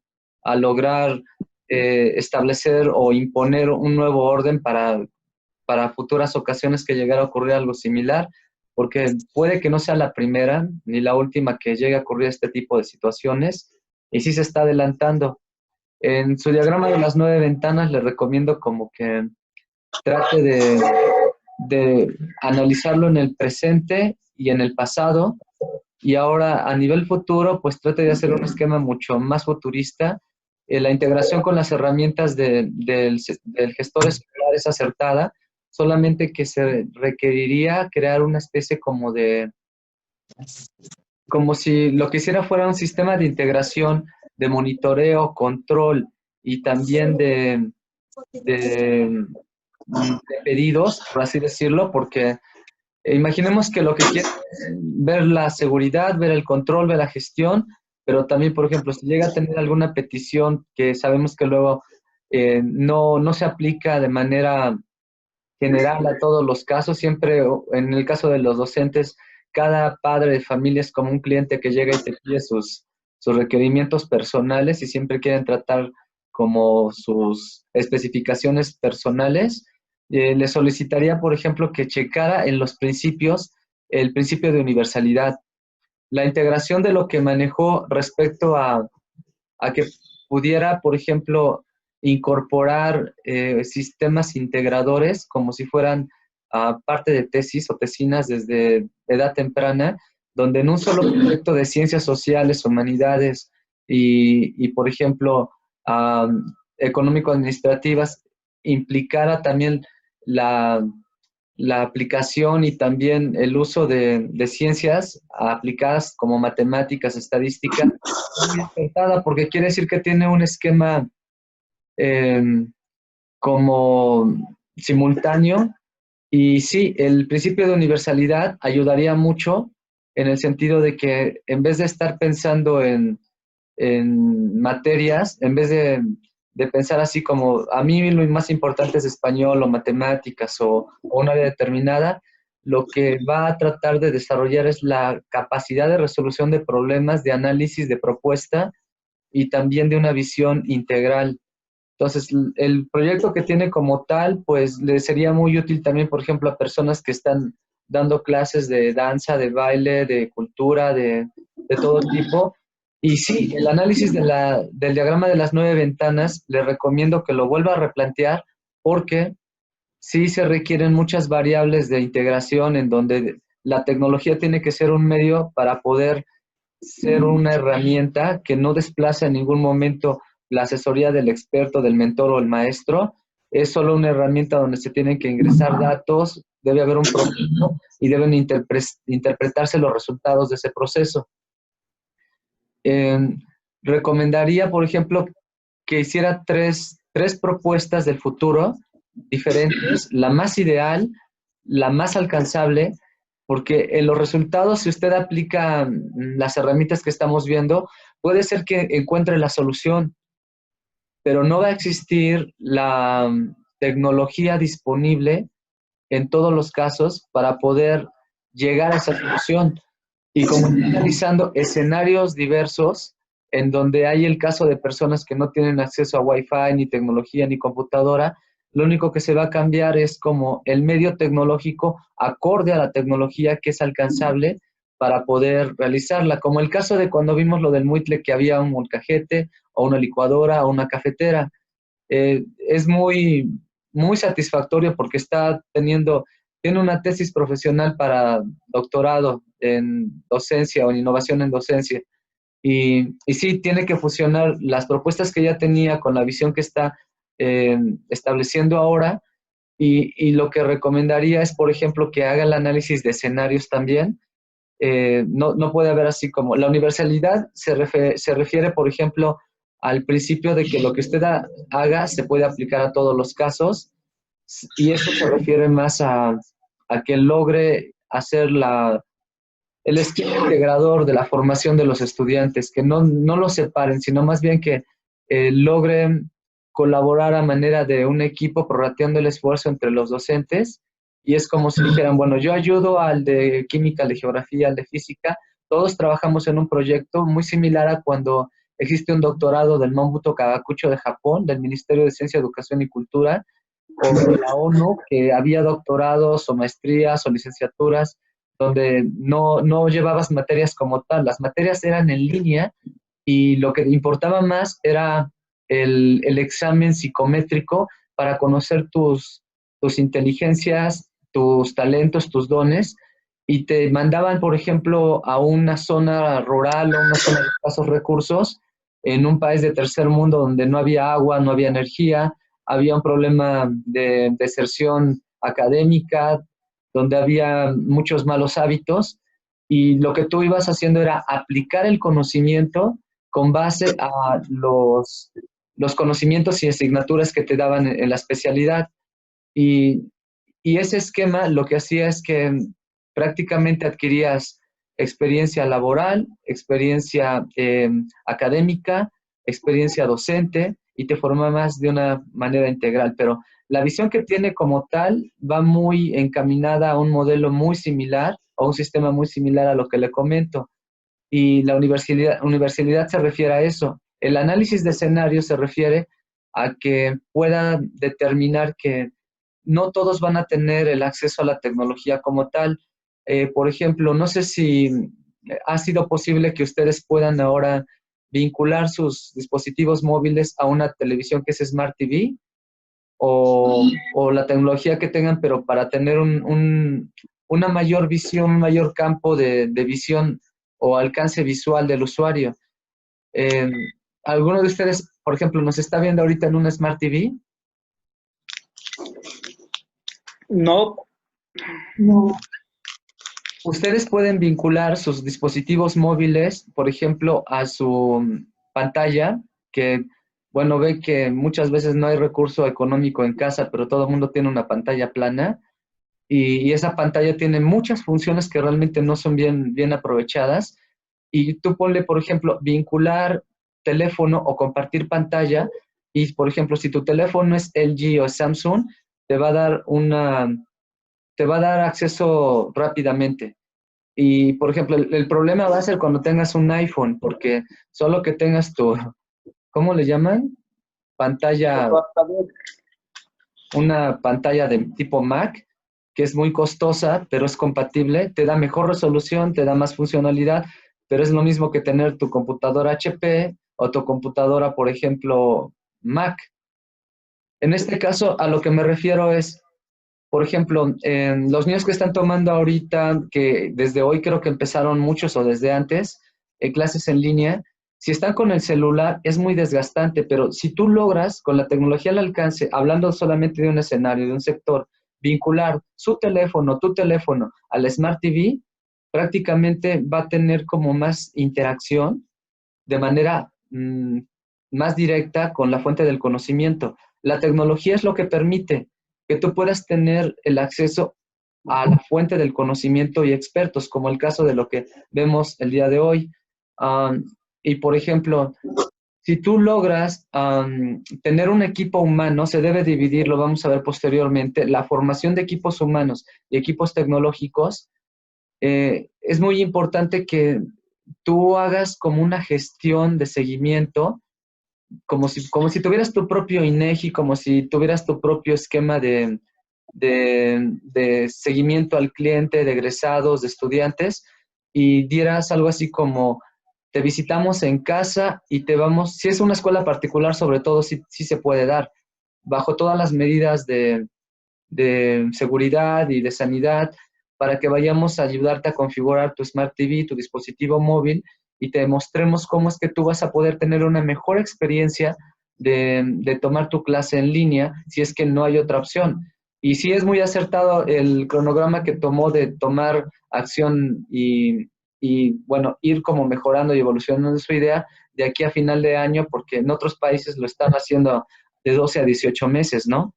a lograr establecer o imponer un nuevo orden para futuras ocasiones que llegara a ocurrir algo similar, porque puede que no sea la primera ni la última que llegue a ocurrir este tipo de situaciones, y sí se está adelantando. En su diagrama de las 9 ventanas le recomiendo como que trate de analizarlo en el presente y en el pasado, y ahora a nivel futuro, pues trate de hacer un esquema mucho más futurista. La integración con las herramientas del gestor escolar es acertada, solamente que se requeriría crear una especie como si lo que hiciera fuera un sistema de integración, de monitoreo, control y también de pedidos, por así decirlo, porque imaginemos que lo que quiere es ver la seguridad, ver el control, ver la gestión, pero también, por ejemplo, si llega a tener alguna petición que sabemos que luego no se aplica de manera general a todos los casos, siempre en el caso de los docentes, cada padre de familia es como un cliente que llega y te pide sus requerimientos personales y siempre quieren tratar como sus especificaciones personales. Le solicitaría, por ejemplo, que checara en los principios el principio de universalidad. La integración de lo que manejó respecto a que pudiera, por ejemplo, incorporar sistemas integradores como si fueran parte de tesis o tesinas desde edad temprana, donde en un solo proyecto de ciencias sociales, humanidades y por ejemplo, económico-administrativas, implicara también la, la aplicación y también el uso de ciencias aplicadas como matemáticas, estadística, muy acertada, porque quiere decir que tiene un esquema eh, como simultáneo. Y sí, el principio de universalidad ayudaría mucho en el sentido de que en vez de estar pensando en materias, en vez de pensar así como a mí lo más importante es español o matemáticas o un área determinada, lo que va a tratar de desarrollar es la capacidad de resolución de problemas, de análisis, de propuesta y también de una visión integral. Entonces, el proyecto que tiene como tal, pues le sería muy útil también, por ejemplo, a personas que están dando clases de danza, de baile, de cultura, de todo tipo. Y sí, el análisis del diagrama de las 9 ventanas, le recomiendo que lo vuelva a replantear porque sí se requieren muchas variables de integración en donde la tecnología tiene que ser un medio para poder ser una herramienta que no desplaza en ningún momento la asesoría del experto, del mentor o el maestro. Es solo una herramienta donde se tienen que ingresar datos, debe haber un proceso y deben interpretarse los resultados de ese proceso. Eh, recomendaría, por ejemplo, que hiciera tres propuestas del futuro diferentes, la más ideal, la más alcanzable, porque en los resultados, si usted aplica las herramientas que estamos viendo, puede ser que encuentre la solución, pero no va a existir la tecnología disponible en todos los casos para poder llegar a esa solución. Y como estoy analizando escenarios diversos, en donde hay el caso de personas que no tienen acceso a Wi-Fi, ni tecnología, ni computadora, lo único que se va a cambiar es como el medio tecnológico acorde a la tecnología que es alcanzable para poder realizarla. Como el caso de cuando vimos lo del Muitle, que había un molcajete, o una licuadora, o una cafetera. Es muy satisfactorio porque tiene una tesis profesional para doctorado en docencia o en innovación en docencia. Y sí, tiene que fusionar las propuestas que ya tenía con la visión que está estableciendo ahora. Y lo que recomendaría es, por ejemplo, que haga el análisis de escenarios también. No puede haber así como... La universalidad se refiere, por ejemplo, al principio de que lo que usted haga se puede aplicar a todos los casos, y eso se refiere más a que logre hacer el esquema integrador de la formación de los estudiantes, que no los separen, sino más bien que logren colaborar a manera de un equipo, prorrateando el esfuerzo entre los docentes, y es como si dijeran, bueno, yo ayudo al de química, al de geografía, al de física, todos trabajamos en un proyecto muy similar a cuando existe un doctorado del Mombuto Kagakucho de Japón, del Ministerio de Ciencia, Educación y Cultura, o de la ONU, que había doctorados o maestrías o licenciaturas donde no llevabas materias como tal, las materias eran en línea y lo que importaba más era el examen psicométrico para conocer tus inteligencias, tus talentos, tus dones, y te mandaban, por ejemplo, a una zona rural o una zona de escasos recursos, en un país de tercer mundo donde no había agua, no había energía, había un problema de deserción académica, donde había muchos malos hábitos, y lo que tú ibas haciendo era aplicar el conocimiento con base a los conocimientos y asignaturas que te daban en la especialidad. Y, y ese esquema lo que hacía es que prácticamente adquirías experiencia laboral, experiencia académica, experiencia docente, y te formabas de una manera integral. Pero la visión que tiene como tal va muy encaminada a un modelo muy similar, o un sistema muy similar a lo que le comento. Y la universalidad se refiere a eso. El análisis de escenario se refiere a que pueda determinar que no todos van a tener el acceso a la tecnología como tal. Por ejemplo, no sé si ha sido posible que ustedes puedan ahora vincular sus dispositivos móviles a una televisión que es Smart TV, o la tecnología que tengan, pero para tener una mayor visión, un mayor campo de visión o alcance visual del usuario. Eh, ¿Alguno de ustedes, por ejemplo, nos está viendo ahorita en una Smart TV? No, No. Ustedes pueden vincular sus dispositivos móviles, por ejemplo, a su pantalla, que, bueno, ve que muchas veces no hay recurso económico en casa, pero todo el mundo tiene una pantalla plana, y esa pantalla tiene muchas funciones que realmente no son bien aprovechadas. Y tú ponle, por ejemplo, vincular teléfono o compartir pantalla, y, por ejemplo, si tu teléfono es LG o Samsung, te va a dar te va a dar acceso rápidamente. Y, por ejemplo, el problema va a ser cuando tengas un iPhone, porque solo que tengas ¿cómo le llaman? Pantalla, una pantalla de tipo Mac, que es muy costosa, pero es compatible, te da mejor resolución, te da más funcionalidad, pero es lo mismo que tener tu computadora HP o tu computadora, por ejemplo, Mac. En este caso, a lo que me refiero es, por ejemplo, los niños que están tomando ahorita, que desde hoy creo que empezaron muchos o desde antes, clases en línea, si están con el celular es muy desgastante, pero si tú logras con la tecnología al alcance, hablando solamente de un escenario, de un sector, vincular tu teléfono al Smart TV, prácticamente va a tener como más interacción de manera más directa con la fuente del conocimiento. La tecnología es lo que permite que tú puedas tener el acceso a la fuente del conocimiento y expertos, como el caso de lo que vemos el día de hoy. Y, por ejemplo, si tú logras tener un equipo humano, se debe dividir, lo vamos a ver posteriormente, la formación de equipos humanos y equipos tecnológicos. Es muy importante que tú hagas como una gestión de seguimiento, como si tuvieras tu propio INEGI, como si tuvieras tu propio esquema de seguimiento al cliente, de egresados, de estudiantes, y dieras algo así como: te visitamos en casa y te vamos, si es una escuela particular sobre todo, sí se puede dar, bajo todas las medidas de seguridad y de sanidad, para que vayamos a ayudarte a configurar tu Smart TV, tu dispositivo móvil, y te mostremos cómo es que tú vas a poder tener una mejor experiencia de tomar tu clase en línea, si es que no hay otra opción. Y sí es muy acertado el cronograma que tomó de tomar acción bueno, ir como mejorando y evolucionando su idea de aquí a final de año, porque en otros países lo están haciendo de 12 a 18 meses, ¿no?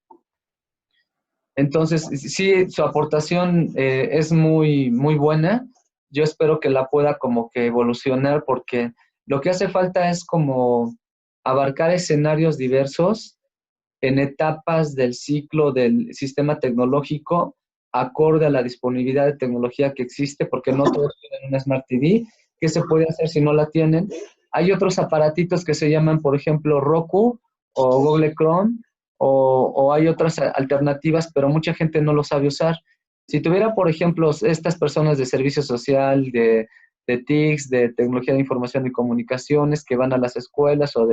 Entonces, sí, su aportación es muy buena. Yo espero que la pueda como que evolucionar, porque lo que hace falta es como abarcar escenarios diversos en etapas del ciclo del sistema tecnológico, acorde a la disponibilidad de tecnología que existe, porque no todos tienen una Smart TV. ¿Qué se puede hacer si no la tienen? Hay otros aparatitos que se llaman, por ejemplo, Roku o Google Chrome, o hay otras alternativas, pero mucha gente no lo sabe usar. Si tuviera, por ejemplo, estas personas de servicio social, de TICs, de tecnología de información y comunicaciones, que van a las escuelas o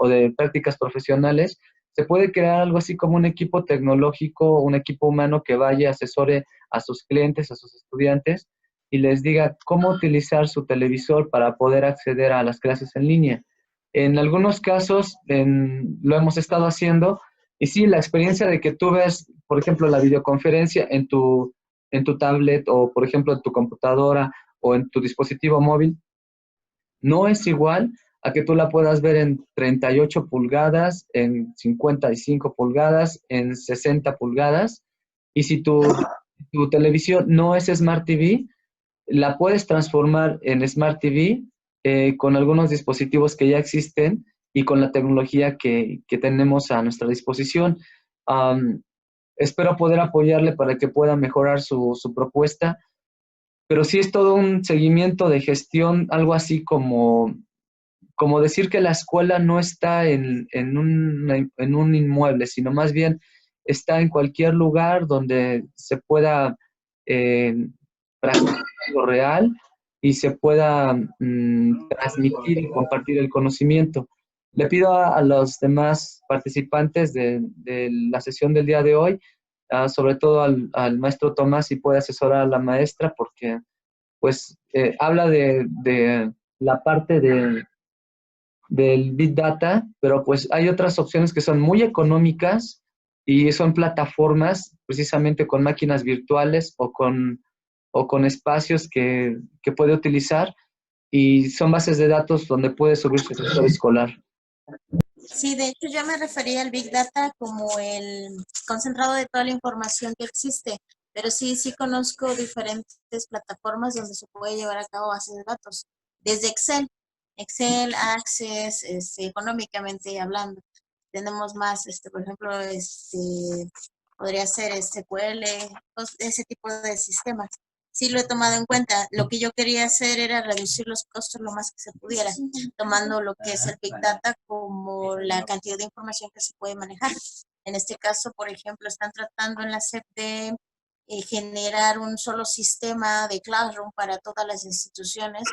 de prácticas profesionales, se puede crear algo así como un equipo tecnológico, un equipo humano que vaya, asesore a sus clientes, a sus estudiantes, y les diga cómo utilizar su televisor para poder acceder a las clases en línea. En algunos casos lo hemos estado haciendo, Y sí, la experiencia de que tú ves, por ejemplo, la videoconferencia en tu tablet o, por ejemplo, en tu computadora o en tu dispositivo móvil, no es igual a que tú la puedas ver en 38 pulgadas, en 55 pulgadas, en 60 pulgadas. Y si tu televisión no es Smart TV, la puedes transformar en Smart TV con algunos dispositivos que ya existen y con la tecnología que tenemos a nuestra disposición. Um, Espero poder apoyarle para que pueda mejorar su propuesta, pero sí es todo un seguimiento de gestión, algo así como decir que la escuela no está en un inmueble, sino más bien está en cualquier lugar donde se pueda eh, practicar algo real y se pueda transmitir y compartir el conocimiento. Le pido a los demás participantes de la sesión del día de hoy, sobre todo al maestro Tomás, si puede asesorar a la maestra, porque pues habla de la parte del Big Data, pero pues hay otras opciones que son muy económicas y son plataformas precisamente con máquinas virtuales o con espacios que puede utilizar y son bases de datos donde puede subir su sector escolar. Sí, de hecho yo me refería al Big Data como el concentrado de toda la información que existe, pero sí, sí conozco diferentes plataformas donde se puede llevar a cabo bases de datos, desde Excel, Access, económicamente hablando. Tenemos más, por ejemplo, podría ser SQL, ese tipo de sistemas. Sí lo he tomado en cuenta. Lo que yo quería hacer era reducir los costos lo más que se pudiera, tomando lo que es el Big Data como la cantidad de información que se puede manejar. En este caso, por ejemplo, están tratando en la SEP de generar un solo sistema de Classroom para todas las instituciones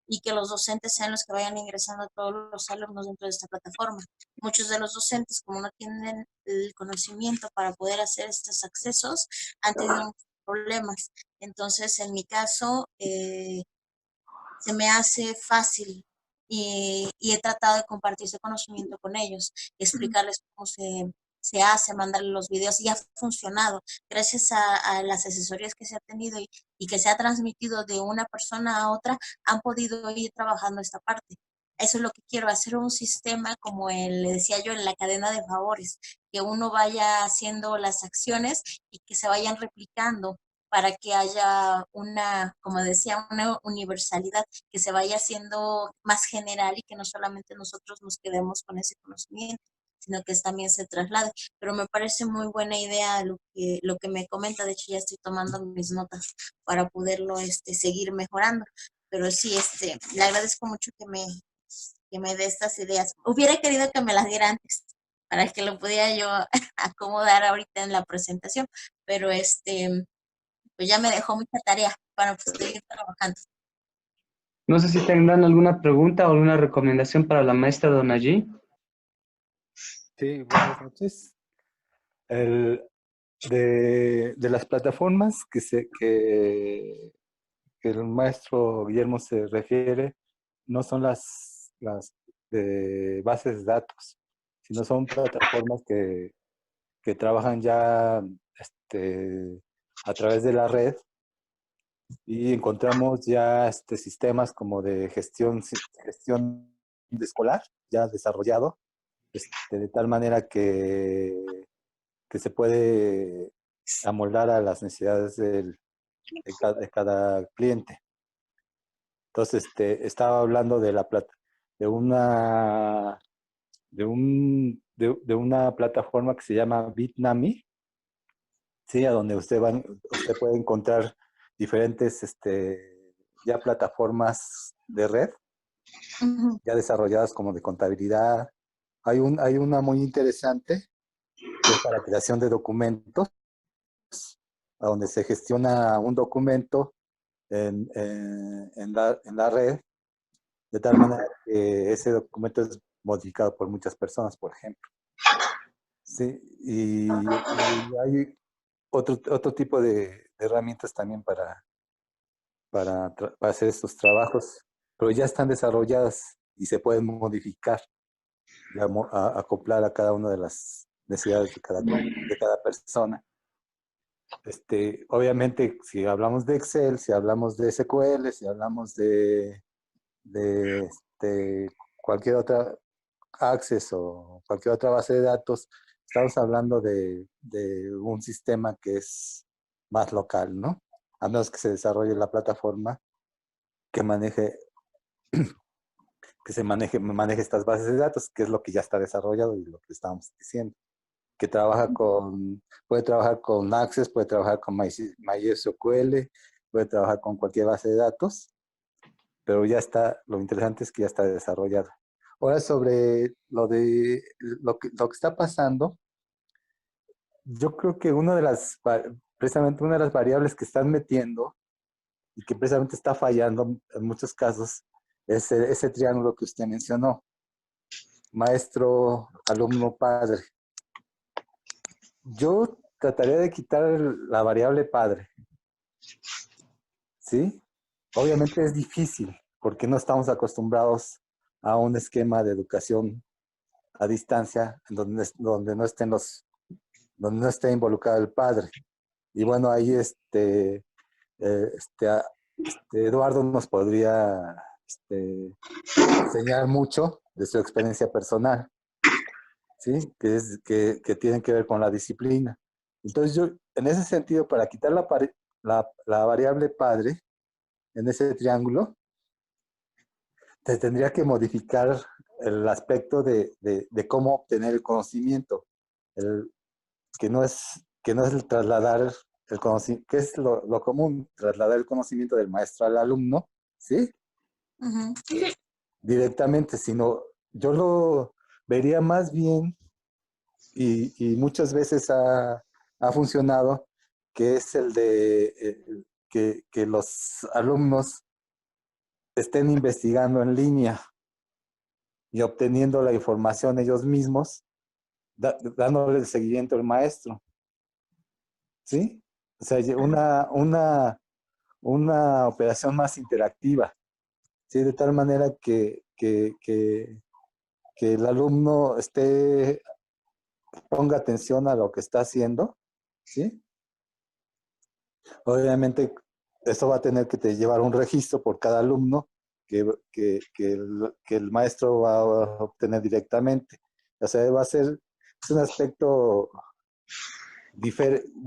y que los docentes sean los que vayan ingresando a todos los alumnos dentro de esta plataforma. Muchos de los docentes, como no tienen el conocimiento para poder hacer estos accesos, han tenido problemas. Entonces, en mi caso, se me hace fácil y he tratado de compartir ese conocimiento con ellos, explicarles cómo se hace, mandarles los videos y ha funcionado. Gracias a las asesorías que se ha tenido y que se ha transmitido de una persona a otra, han podido ir trabajando esta parte. Eso es lo que quiero, hacer un sistema como le decía yo, en la cadena de favores, que uno vaya haciendo las acciones y que se vayan replicando para que haya una, como decía, una universalidad que se vaya haciendo más general y que no solamente nosotros nos quedemos con ese conocimiento, sino que también se traslade. Pero me parece muy buena idea lo que me comenta. De hecho, ya estoy tomando mis notas para poderlo seguir mejorando. Pero sí, le agradezco mucho que me dé estas ideas. Hubiera querido que me las diera antes para que lo pudiera yo acomodar ahorita en la presentación, pero pues ya me dejó mucha tarea para seguir trabajando. No sé si tendrán alguna pregunta o alguna recomendación para la maestra Donallí. Sí, buenas noches. De las plataformas que el maestro Guillermo se refiere, no son las de bases de datos, sino son plataformas que trabajan ya a través de la red y encontramos ya sistemas como de gestión de escolar ya desarrollado, de tal manera que se puede amoldar a las necesidades de cada cliente. Entonces, estaba hablando de de una de una plataforma que se llama Bitnami, sí, a donde usted puede encontrar diferentes ya plataformas de red ya desarrolladas como de contabilidad. Hay una muy interesante que es para creación de documentos, a donde se gestiona un documento en la red, de tal manera que ese documento es modificado por muchas personas, por ejemplo. Sí, y hay otro tipo de herramientas también para hacer estos trabajos, pero ya están desarrolladas y se pueden modificar y acoplar a cada una necesidades de cada persona. Obviamente, si hablamos de Excel, si hablamos de SQL, si hablamos de cualquier otra Access o cualquier otra base de datos, estamos hablando de un sistema que es más local, ¿no? A menos que se desarrolle la plataforma que maneje maneje estas bases de datos, que es lo que ya está desarrollado y lo que estábamos diciendo. Que puede trabajar con Access, puede trabajar con MySQL, puede trabajar con cualquier base de datos, pero ya está, lo interesante es que ya está desarrollado. Ahora sobre lo que está pasando, yo creo que precisamente una de las variables que están metiendo y que precisamente está fallando en muchos casos es ese triángulo que usted mencionó, maestro, alumno, padre. Yo trataría de quitar la variable padre, ¿sí? Obviamente es difícil porque no estamos acostumbrados a un esquema de educación a distancia en donde no esté involucrado el padre. Y bueno, ahí Eduardo nos podría enseñar mucho de su experiencia personal, ¿sí? Que tienen que ver con la disciplina. Entonces yo, en ese sentido, para quitar la variable padre en ese triángulo, te tendría que modificar el aspecto de cómo obtener el conocimiento, que no es el trasladar el conocimiento, que es lo común, trasladar el conocimiento del maestro al alumno, ¿sí? Ujú. Directamente, sino yo lo vería más bien, y muchas veces ha funcionado, que es el de que los alumnos estén investigando en línea y obteniendo la información ellos mismos, dándole el seguimiento al maestro, ¿sí? O sea, una operación más interactiva, ¿sí? De tal manera que el alumno ponga atención a lo que está haciendo, ¿sí? Obviamente, eso va a tener que llevar un registro por cada alumno que el maestro va a obtener directamente. O sea, es un aspecto,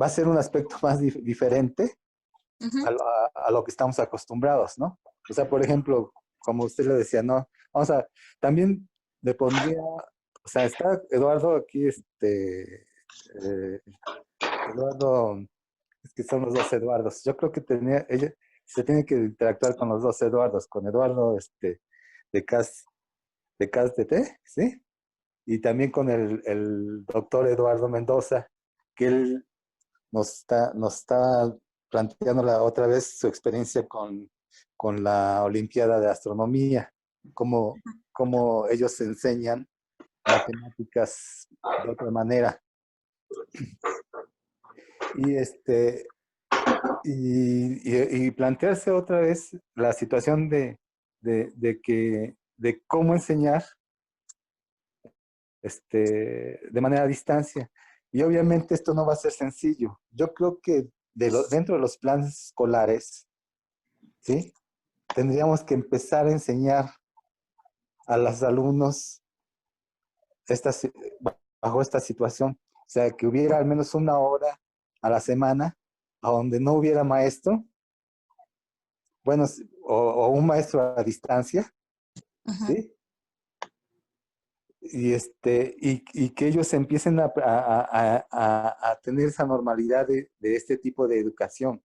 va a ser un aspecto más diferente Ujú. a lo que estamos acostumbrados, ¿no? O sea, por ejemplo, como usted le decía, ¿no? También le pondría, o sea, está Eduardo aquí, Eduardo, es que son los dos Eduardos. Yo creo que ella se tiene que interactuar con los dos Eduardos, con Eduardo, de CAS, de CAS-DT, ¿sí? Y también con el doctor Eduardo Mendoza, que él nos está planteando otra vez su experiencia con la Olimpiada de Astronomía, cómo ellos enseñan matemáticas de otra manera. Y y plantearse otra vez la situación de cómo enseñar de manera a distancia. Y obviamente esto no va a ser sencillo. Yo creo que dentro de los planes escolares, ¿sí? Tendríamos que empezar a enseñar a los alumnos bajo esta situación. O sea, que hubiera al menos una hora a la semana a donde no hubiera maestro, bueno, o un maestro a distancia, Ujú. ¿sí? Y que ellos empiecen a tener esa normalidad de este tipo de educación,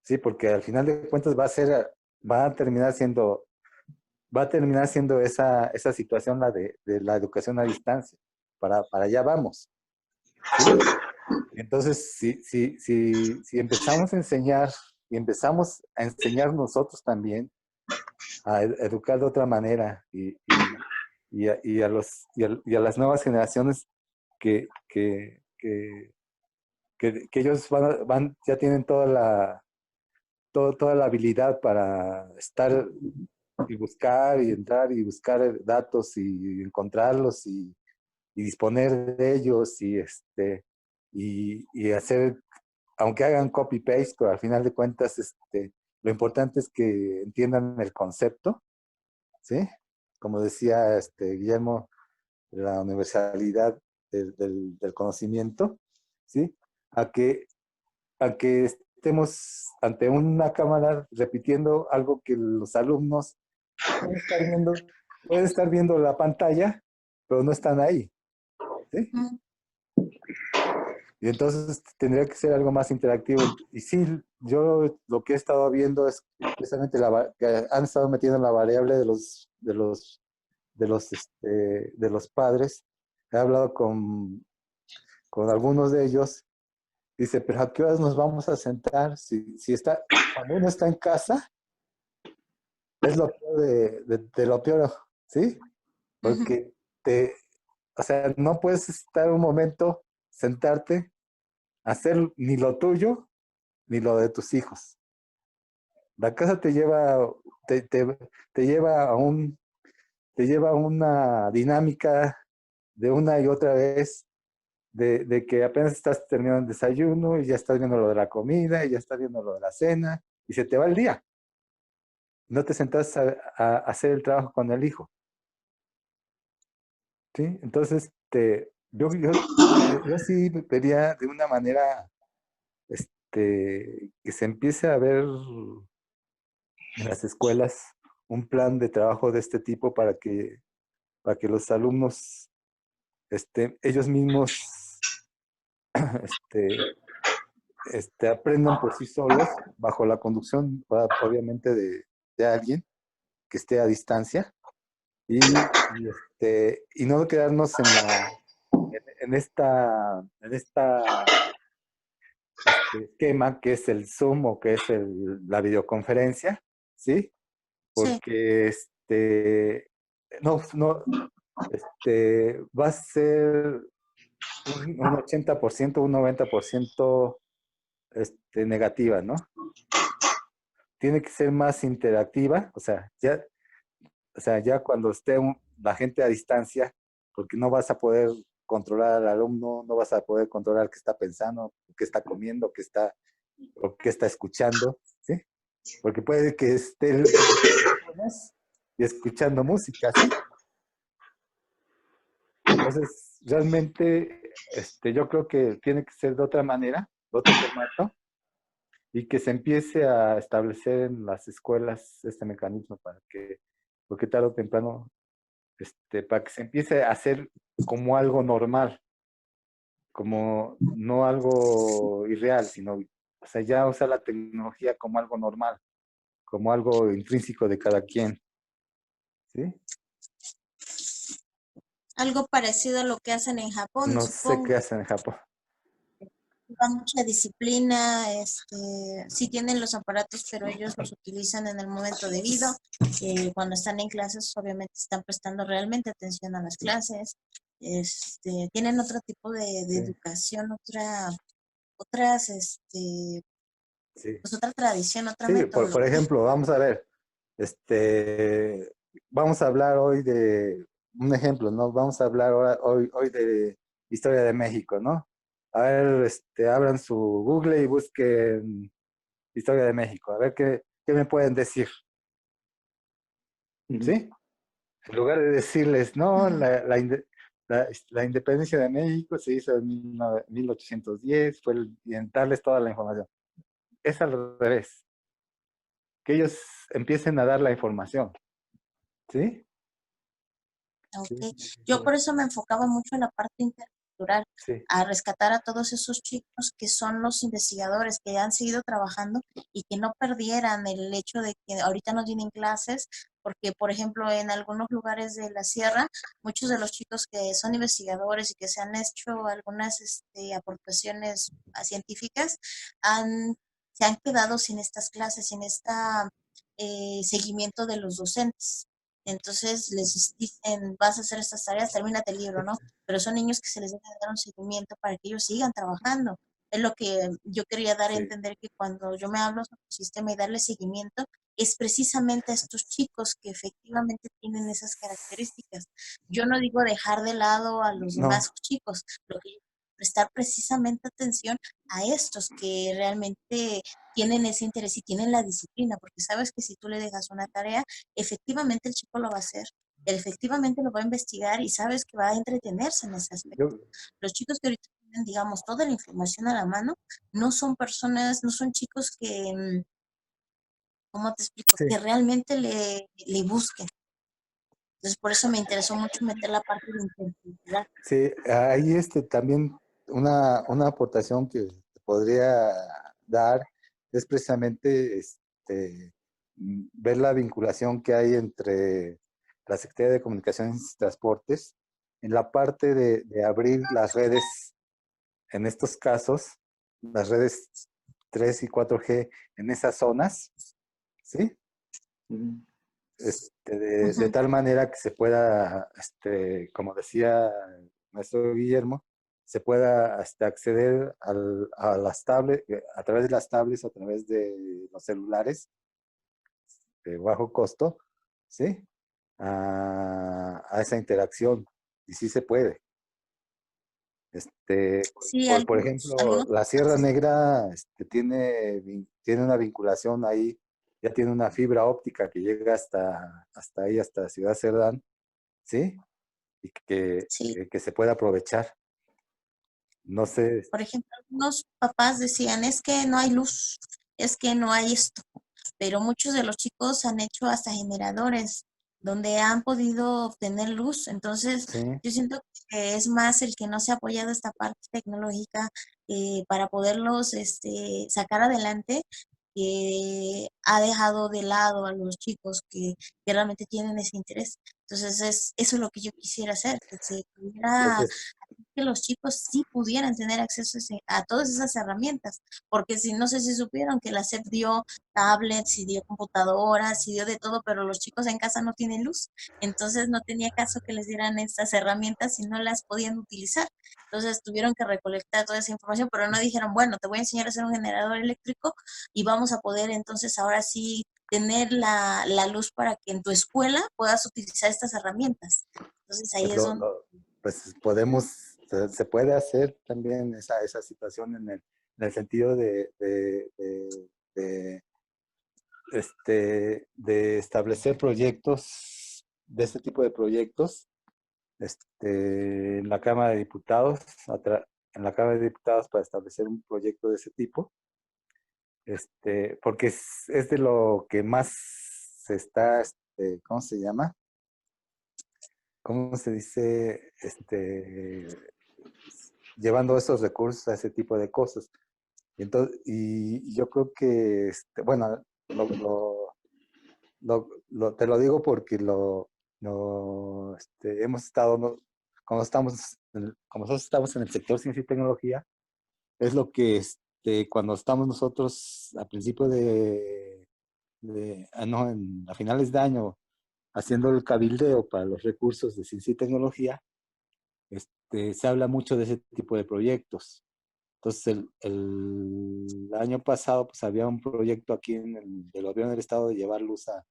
¿sí? Porque al final de cuentas va a terminar siendo, esa situación la de la educación a distancia. Para allá vamos, ¿sí? Entonces, si empezamos a enseñar y empezamos a enseñar nosotros también a educar de otra manera y a las nuevas generaciones que ellos ya tienen toda la habilidad para estar y buscar y entrar y buscar datos y encontrarlos y y disponer de ellos y hacer, aunque hagan copy-paste, pero al final de cuentas lo importante es que entiendan el concepto, ¿sí? Como decía Guillermo, la universalidad del conocimiento, ¿sí? A que, a que estemos ante una cámara repitiendo algo que los alumnos pueden estar viendo la pantalla, pero no están ahí, ¿sí? Y entonces tendría que ser algo más interactivo. Y sí, yo lo que he estado viendo es precisamente que han estado metiendo la variable de los padres. He hablado con algunos de ellos. Dice, pero ¿a qué horas nos vamos a sentar? Cuando uno está en casa, es lo peor de lo peor, ¿sí? Porque o sea, no puedes estar un momento, sentarte, hacer ni lo tuyo, ni lo de tus hijos. La casa te, te, te lleva te lleva a una dinámica de una y otra vez, de que apenas estás terminando el desayuno y ya estás viendo lo de la comida y ya estás viendo lo de la cena y se te va el día. No te sentas a hacer el trabajo con el hijo. ¿Sí? Entonces, yo sí vería de una manera que se empiece a ver en las escuelas un plan de trabajo de este tipo para que los alumnos ellos mismos aprendan por sí solos bajo la conducción obviamente de alguien que esté a distancia y no quedarnos en esta esquema que es el Zoom o que es la videoconferencia, ¿sí? Sí. Porque no, va a ser un 80%, un 90% negativa, ¿no? Tiene que ser más interactiva, o sea, ya cuando esté la gente a distancia, porque no vas a poder controlar al alumno, no vas a poder controlar qué está pensando, qué está comiendo, o qué está escuchando, ¿sí? Porque puede que esté y escuchando música, ¿sí? Entonces, realmente, yo creo que tiene que ser de otra manera, de otro formato, y que se empiece a establecer en las escuelas este mecanismo porque tarde o temprano, para que se empiece a hacer como algo normal, como no algo irreal, sino, o sea, ya usar la tecnología como algo normal, como algo intrínseco de cada quien, ¿sí? Algo parecido a lo que hacen en Japón, No sé supongo. qué hacen en Japón. Llevan mucha disciplina, sí tienen los aparatos, pero ellos los utilizan en el momento debido. Cuando están en clases, obviamente están prestando realmente atención a las clases. Tienen otro tipo de Sí, educación, otras, sí. pues otra tradición, otra Sí, por metodología. ejemplo, vamos a ver, vamos a hablar hoy de un ejemplo, ¿no? Vamos a hablar hoy de historia de México, ¿no? A ver, abran su Google y busquen historia de México, a ver qué me pueden decir, ¿sí? En lugar de decirles, no, Ujú. la independencia de México se hizo en 1810, y en darles toda la información. Es al revés, que ellos empiecen a dar la información, ¿sí? Sí, Ok. sí, sí, Yo por eso me enfocaba mucho en la parte intercultural, sí, a rescatar a todos esos chicos que son los investigadores que han seguido trabajando y que no perdieran el hecho de que ahorita no tienen clases, porque por ejemplo en algunos lugares de la sierra, muchos de los chicos que son investigadores y que se han hecho algunas aportaciones científicas, han, se han quedado sin estas clases, sin esta seguimiento de los docentes. Entonces les dicen, vas a hacer estas tareas, termínate el libro, ¿no? Pero son niños que se les debe dar un seguimiento para que ellos sigan trabajando. Es lo que yo quería dar a sí, entender, que cuando yo me hablo sobre el sistema y darle seguimiento, es precisamente a estos chicos que efectivamente tienen esas características. Yo no digo dejar de lado a los No, demás chicos, lo que prestar precisamente atención a estos que realmente tienen ese interés y tienen la disciplina, porque sabes que si tú le dejas una tarea, efectivamente el chico lo va a hacer, efectivamente lo va a investigar y sabes que va a entretenerse en ese aspecto. yo, Los chicos que ahorita tienen, digamos, toda la información a la mano, no son personas, no son chicos que, ¿cómo te explico? sí, Que realmente le busquen. Entonces, por eso me interesó mucho meter la parte de intensidad. sí, ahí también una aportación que podría dar es precisamente ver la vinculación que hay entre la Secretaría de Comunicaciones y Transportes en la parte de abrir las redes, en estos casos, las redes 3 y 4G en esas zonas, ¿sí? Ujú. De tal manera que se pueda, como decía el maestro Guillermo, se pueda acceder a las tablets, a través de las tablets, a través de los celulares de bajo costo, ¿sí? A esa interacción. Y sí se puede. Sí, Por algunos, ejemplo, algunos la Sierra papás, Negra tiene una vinculación ahí, ya tiene una fibra óptica que llega hasta ahí, hasta Ciudad Cerdán, ¿sí? Y sí. que se puede aprovechar. No sé, Por ejemplo, algunos papás decían, es que no hay luz, es que no hay esto, pero muchos de los chicos han hecho hasta generadores donde han podido obtener luz. Entonces, sí, yo siento que es más el que no se ha apoyado esta parte tecnológica para poderlos sacar adelante, que ha dejado de lado a los chicos que realmente tienen ese interés. Entonces, eso es lo que yo quisiera hacer, que se pues pudiera que los chicos sí pudieran tener acceso a todas esas herramientas, porque si no sé si supieron que la SEP dio tablets y dio computadoras y dio de todo, pero los chicos en casa no tienen luz, entonces no tenía caso que les dieran estas herramientas si no las podían utilizar. Entonces tuvieron que recolectar toda esa información, pero no dijeron, bueno, te voy a enseñar a hacer un generador eléctrico y vamos a poder entonces ahora sí tener la luz para que en tu escuela puedas utilizar estas herramientas. Entonces ahí pues, es donde pues se puede hacer también esa situación en el sentido de, de establecer proyectos, de este tipo de proyectos, en la Cámara de Diputados, en la Cámara de Diputados para establecer un proyecto de ese tipo, porque es de lo que más se está, ¿cómo se llama? ¿Cómo se dice? Llevando esos recursos a ese tipo de cosas. Y yo creo que, bueno, te lo digo porque hemos estado, como como nosotros estamos en el sector ciencia y tecnología, es lo que cuando estamos nosotros a principio no, a finales de año, haciendo el cabildeo para los recursos de ciencia y tecnología, se habla mucho de ese tipo de proyectos. Entonces, el año pasado, pues había un proyecto aquí del gobierno del estado de llevar luz a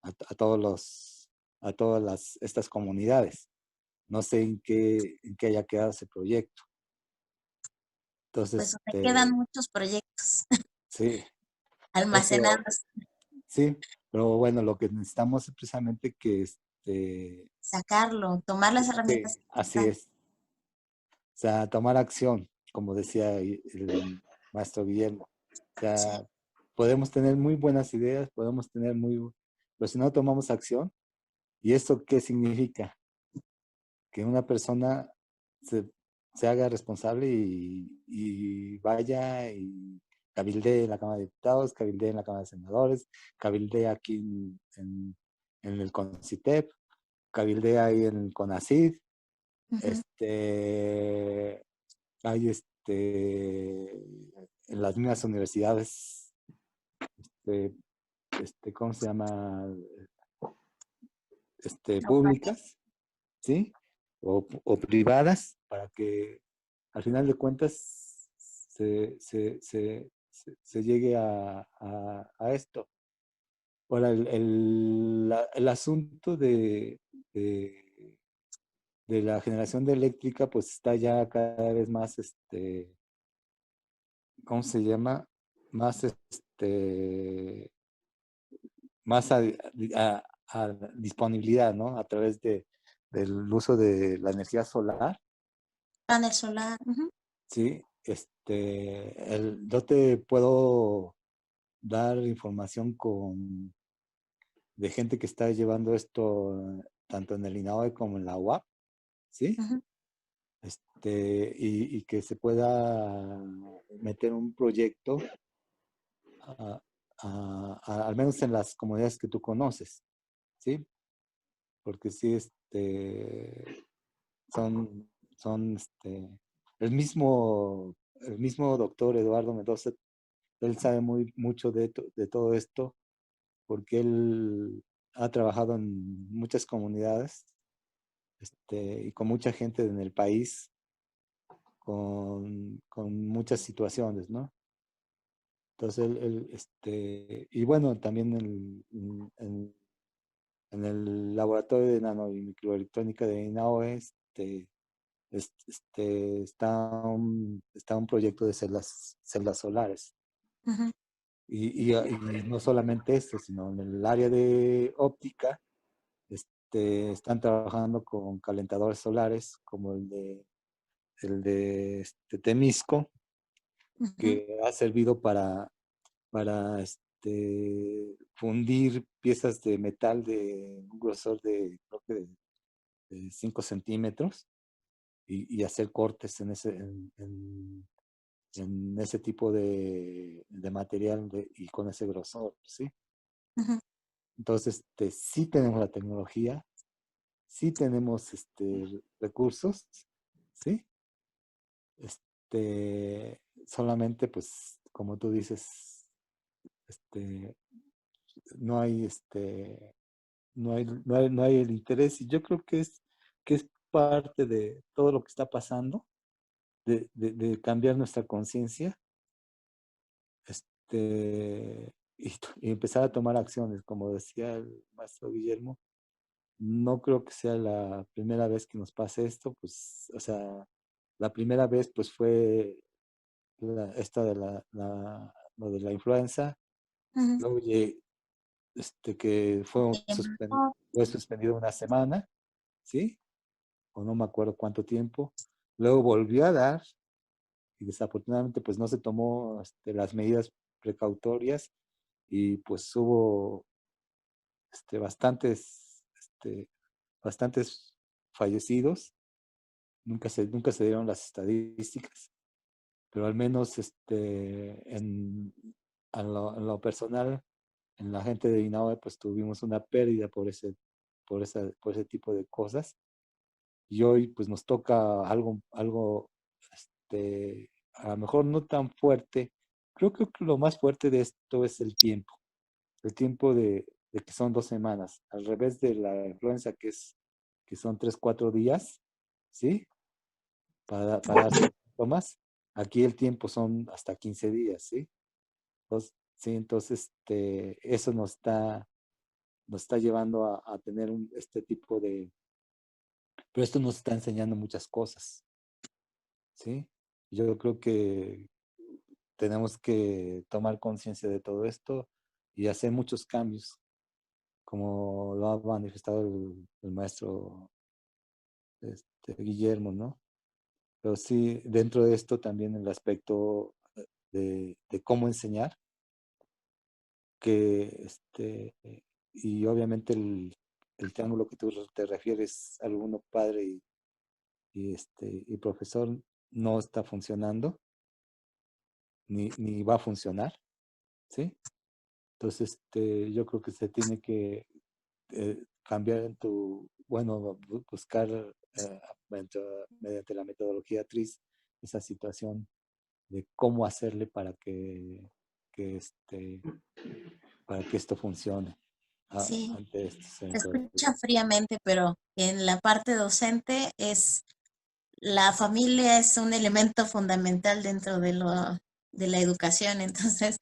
a todas estas comunidades. No sé en qué haya quedado ese proyecto. pues Entonces, me quedan muchos proyectos sí, eso, almacenados, sí, pero bueno, lo que necesitamos es precisamente que, sacarlo, tomar las sí, herramientas que así están. es. O sea, tomar acción, como decía el maestro Guillermo. O Sí, sea, podemos tener muy buenas ideas, podemos tener pero si no tomamos acción, ¿y esto qué significa? Que una persona se, se haga responsable y vaya y cabildee en la Cámara de Diputados, cabildee en la Cámara de Senadores, cabildee aquí en el CONCITEP, cabildee ahí en el CONACYT, ujú, hay en las mismas universidades, este, ¿cómo se llama? Públicas, ¿sí? O privadas, para que al final de cuentas se llegue a esto. Ahora, el asunto de la generación de eléctrica, pues está ya cada vez más, ¿cómo se llama? Más, más a disponibilidad, ¿no? A través del uso de la energía solar, Panel solar. Ujú. ¿sí? Yo te puedo dar información de gente que está llevando esto tanto en el INAOE como en la UAP, ¿sí? Ujú. Y que se pueda meter un proyecto, a- al menos en las comunidades que tú conoces, ¿sí? Porque sí, son, el mismo doctor Eduardo Mendoza, él sabe mucho de todo esto, porque él ha trabajado en muchas comunidades, y con mucha gente en el país, con muchas situaciones, ¿no? Entonces, y bueno, también en el laboratorio de nano y microelectrónica de INAOE, está un proyecto de celdas solares. Ujú. Y no solamente esto, sino en el área de óptica, están trabajando con calentadores solares, como el de Temisco, Ujú. que ha servido para fundir piezas de metal de un grosor de, creo que de 5 centímetros, y hacer cortes en ese tipo de material y con ese grosor, ¿sí? Ujú. Entonces, sí tenemos la tecnología, sí tenemos recursos, ¿sí? Solamente, pues, como tú dices, este, no hay, no hay el interés, y yo creo que es parte de todo lo que está pasando, de cambiar nuestra conciencia, y empezar a tomar acciones, como decía el maestro Guillermo. No creo que sea la primera vez que nos pase esto, pues, o sea, la primera vez pues fue esta lo de la influenza, Ujú. luego que Tiempo. fue suspendido una semana, ¿sí? O no me acuerdo cuánto tiempo. Luego volvió a dar, y desafortunadamente pues no se tomó las medidas precautorias, y pues hubo bastantes fallecidos. Nunca se dieron las estadísticas, pero al menos en lo personal, en la gente de INAOE, pues tuvimos una pérdida por ese tipo de cosas. Y hoy pues nos toca algo, a lo mejor no tan fuerte. Creo que lo más fuerte de esto es el tiempo de que son 2 semanas, al revés de la influenza, que son 3, 4 días, ¿sí? Para dar síntomas. Aquí el tiempo son hasta 15 días, ¿sí? Entonces, sí, entonces, eso nos está llevando a tener este tipo pero esto nos está enseñando muchas cosas, ¿sí? Yo creo que tenemos que tomar conciencia de todo esto y hacer muchos cambios, como lo ha manifestado el maestro, Guillermo, ¿no? Pero sí, dentro de esto también el aspecto de cómo enseñar, que y obviamente el triángulo que tú te refieres, alumno, padre y profesor, no está funcionando, ni va a funcionar, ¿sí? Entonces, yo creo que se tiene que cambiar bueno, buscar, mediante la metodología TRIS, esa situación de cómo hacerle que, este, para que esto funcione Sí, ante estos se eventos. escucha fríamente, pero en la parte docente la familia es un elemento fundamental dentro de la educación. Entonces,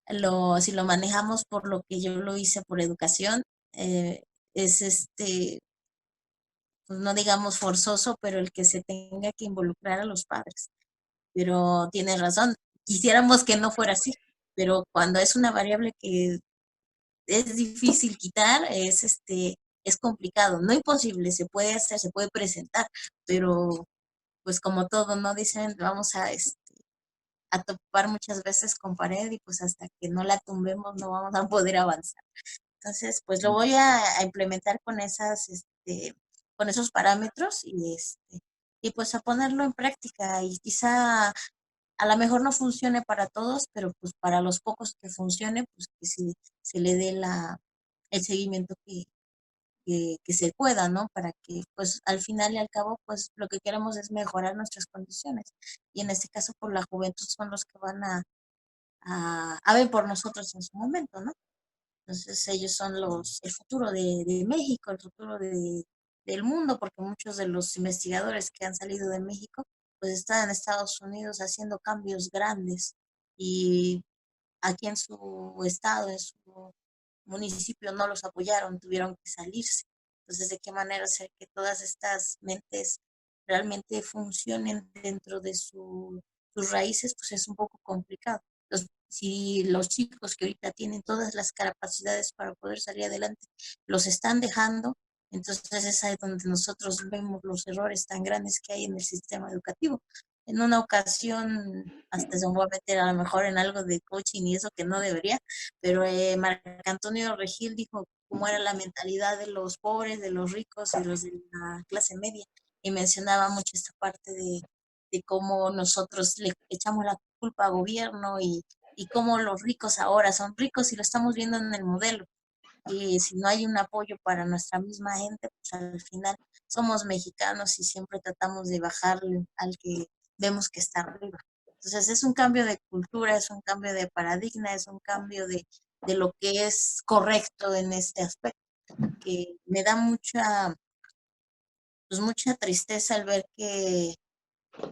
si lo manejamos por lo que yo lo hice por educación, es pues no digamos forzoso, pero el que se tenga que involucrar a los padres. Pero tienes razón, quisiéramos que no fuera así, pero cuando es una variable que es difícil quitar, es complicado, no imposible, se puede hacer, se puede presentar, pero pues como todo, ¿no? Dicen, vamos a topar muchas veces con pared y pues hasta que no la tumbemos no vamos a poder avanzar. Entonces, pues lo voy a implementar con con esos parámetros y pues a ponerlo en práctica y quizá a lo mejor no funcione para todos, pero pues para los pocos que funcione, pues que sí se le dé el seguimiento que se pueda, ¿no? Para que pues al final y al cabo, pues lo que queremos es mejorar nuestras condiciones. Y en este caso, por la juventud son los que van a ver por nosotros en su momento, ¿no? Entonces ellos son el futuro de México, el futuro del mundo, porque muchos de los investigadores que han salido de México, pues están en Estados Unidos haciendo cambios grandes y aquí en su estado, en su municipio no los apoyaron, tuvieron que salirse. Entonces, ¿de qué manera hacer que todas estas mentes realmente funcionen dentro de sus raíces? Pues es un poco complicado. Si los chicos que ahorita tienen todas las capacidades para poder salir adelante los están dejando, entonces es ahí donde nosotros vemos los errores tan grandes que hay en el sistema educativo. En una ocasión, hasta se me voy a meter a lo mejor en algo de coaching y eso que no debería, pero Marco Antonio Regil dijo cómo era la mentalidad de los pobres, de los ricos y los de la clase media, y mencionaba mucho esta parte de cómo nosotros le echamos la culpa al gobierno y cómo los ricos ahora son ricos y lo estamos viendo en el modelo. Y si no hay un apoyo para nuestra misma gente, pues al final somos mexicanos y siempre tratamos de bajarle al que vemos que está arriba. Entonces es un cambio de cultura, es un cambio de paradigma, es un cambio de lo que es correcto en este aspecto, que me da pues mucha tristeza el ver que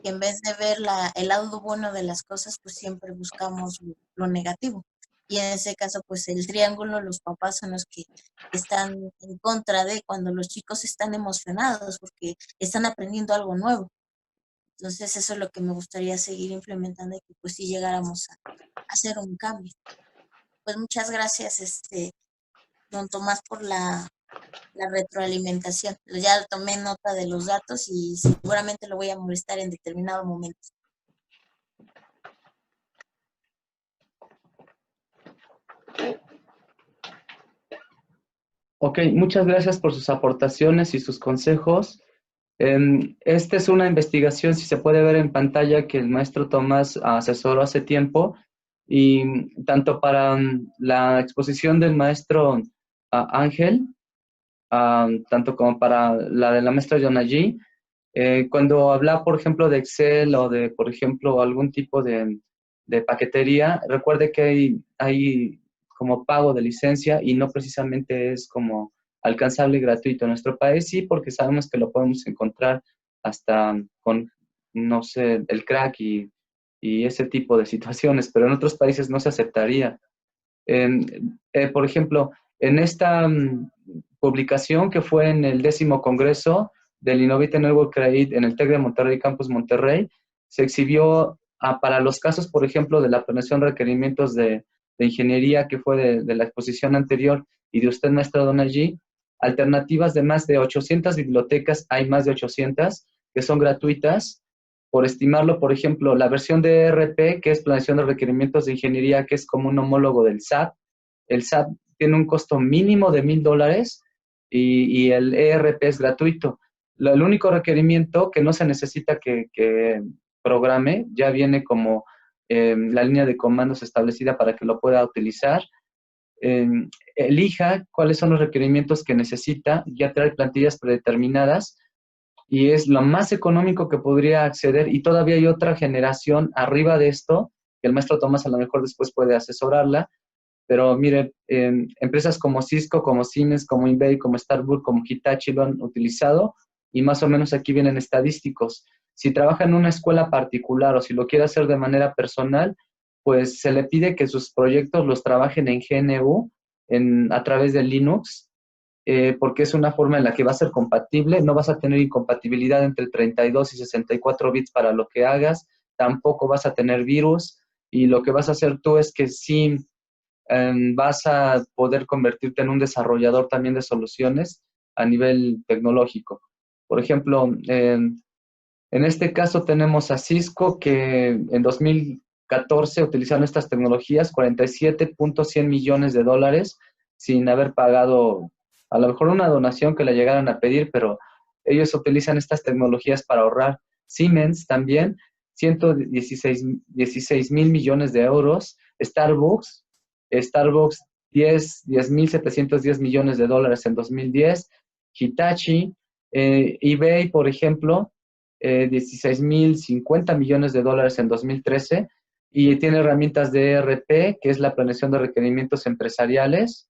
en vez de ver el lado bueno de las cosas, pues siempre buscamos lo negativo. Y en ese caso, pues el triángulo, los papás son los que están en contra de cuando los chicos están emocionados porque están aprendiendo algo nuevo. Entonces eso es lo que me gustaría seguir implementando y que pues sí llegáramos a hacer un cambio. Pues muchas gracias, don Tomás, por la retroalimentación. Ya tomé nota de los datos y seguramente lo voy a molestar en determinado momento. Ok, muchas gracias por sus aportaciones y sus consejos. Esta es una investigación, si se puede ver en pantalla, que el maestro Tomás asesoró hace tiempo, y tanto para la exposición del maestro Ángel, tanto como para la de la maestra Yonayi, cuando habla, por ejemplo, de Excel o de, por ejemplo, algún tipo de paquetería, recuerde que hay como pago de licencia y no precisamente es como alcanzable y gratuito. En nuestro país sí, porque sabemos que lo podemos encontrar hasta con, no sé, el crack y ese tipo de situaciones, pero en otros países no se aceptaría. Por ejemplo, en esta publicación que fue en el 10º Congreso del Innovate Network Credit en el TEC de Monterrey, Campus Monterrey, se exhibió para los casos, por ejemplo, de la planeación de requerimientos de ingeniería que fue de la exposición anterior y de usted, maestra Donagy, alternativas de más de 800 bibliotecas, hay más de 800 que son gratuitas. Por estimarlo, por ejemplo, la versión de ERP, que es planeación de requerimientos de ingeniería, que es como un homólogo del SAT, el SAT tiene un costo mínimo de $1,000 y el ERP es gratuito. El único requerimiento que no se necesita que programe, ya viene como la línea de comandos establecida para que lo pueda utilizar. Elija cuáles son los requerimientos que necesita, ya trae plantillas predeterminadas y es lo más económico que podría acceder, y todavía hay otra generación arriba de esto, que el maestro Tomás a lo mejor después puede asesorarla, pero mire, empresas como Cisco, como Siemens, como eBay, como Starbucks, como Hitachi lo han utilizado, y más o menos aquí vienen estadísticos. Si trabaja en una escuela particular o si lo quiere hacer de manera personal, pues se le pide que sus proyectos los trabajen en GNU a través de Linux, porque es una forma en la que va a ser compatible. No vas a tener incompatibilidad entre 32 y 64 bits para lo que hagas, tampoco vas a tener virus, y lo que vas a hacer tú es que sí vas a poder convertirte en un desarrollador también de soluciones a nivel tecnológico. Por ejemplo, en este caso tenemos a Cisco, que en 2014 utilizaron estas tecnologías, 47.100 millones de dólares, sin haber pagado a lo mejor una donación que le llegaran a pedir, pero ellos utilizan estas tecnologías para ahorrar. Siemens también, 116 mil millones de euros. Starbucks 10.710 millones de dólares en 2010. Hitachi, eBay, por ejemplo, 16.050 millones de dólares en 2013, y tiene herramientas de ERP, que es la planeación de requerimientos empresariales,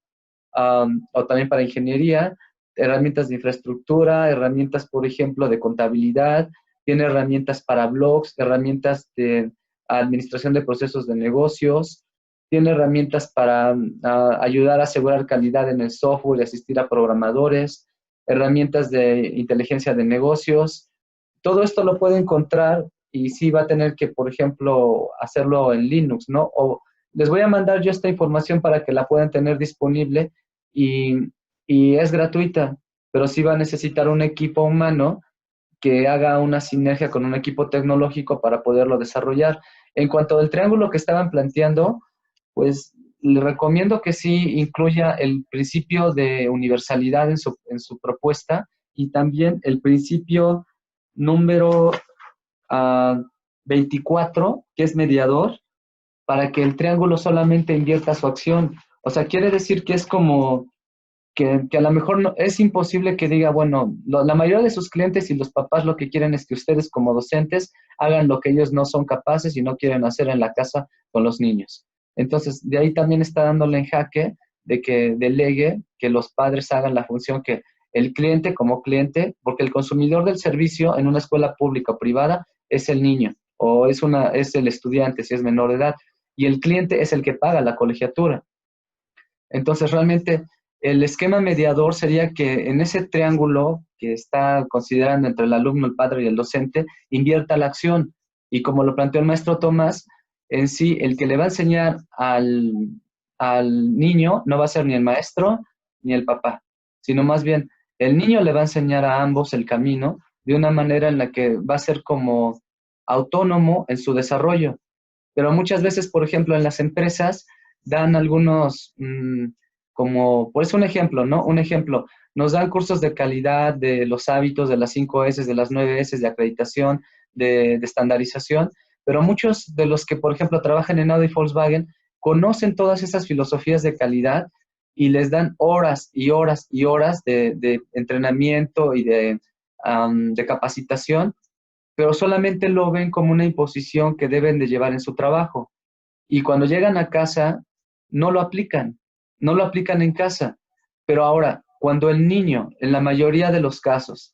o también para ingeniería, herramientas de infraestructura, herramientas, por ejemplo, de contabilidad, tiene herramientas para blogs, herramientas de administración de procesos de negocios, tiene herramientas para ayudar a asegurar calidad en el software y asistir a programadores, herramientas de inteligencia de negocios. Todo esto lo puede encontrar, y sí va a tener que, por ejemplo, hacerlo en Linux, ¿no? O les voy a mandar yo esta información para que la puedan tener disponible, y, y es gratuita, pero sí va a necesitar un equipo humano que haga una sinergia con un equipo tecnológico para poderlo desarrollar. En cuanto al triángulo que estaban planteando, pues le recomiendo que sí incluya el principio de universalidad en su propuesta, y también el principio número 24, que es mediador, para que el triángulo solamente invierta su acción. O sea, quiere decir que es como que a lo mejor no, es imposible que diga, bueno, la mayoría de sus clientes y los papás lo que quieren es que ustedes como docentes hagan lo que ellos no son capaces y no quieren hacer en la casa con los niños. Entonces, de ahí también está dándole en jaque de que delegue, que los padres hagan la función que el cliente como cliente, porque el consumidor del servicio en una escuela pública o privada es el niño, o es el estudiante si es menor de edad, y el cliente es el que paga la colegiatura. Entonces, realmente, el esquema mediador sería que en ese triángulo que está considerando entre el alumno, el padre y el docente, invierta la acción. Y como lo planteó el maestro Tomás, en sí, el que le va a enseñar al niño no va a ser ni el maestro ni el papá, sino más bien el niño le va a enseñar a ambos el camino de una manera en la que va a ser como autónomo en su desarrollo. Pero muchas veces, por ejemplo, en las empresas dan algunos, como, pues un ejemplo, ¿no? Un ejemplo, nos dan cursos de calidad de los hábitos, de las 5 S, de las 9 S, de acreditación, de estandarización, pero muchos de los que, por ejemplo, trabajan en Audi y Volkswagen conocen todas esas filosofías de calidad y les dan horas y horas y horas de entrenamiento y de capacitación, pero solamente lo ven como una imposición que deben de llevar en su trabajo. Y cuando llegan a casa, no lo aplican, no lo aplican en casa. Pero ahora, cuando el niño, en la mayoría de los casos,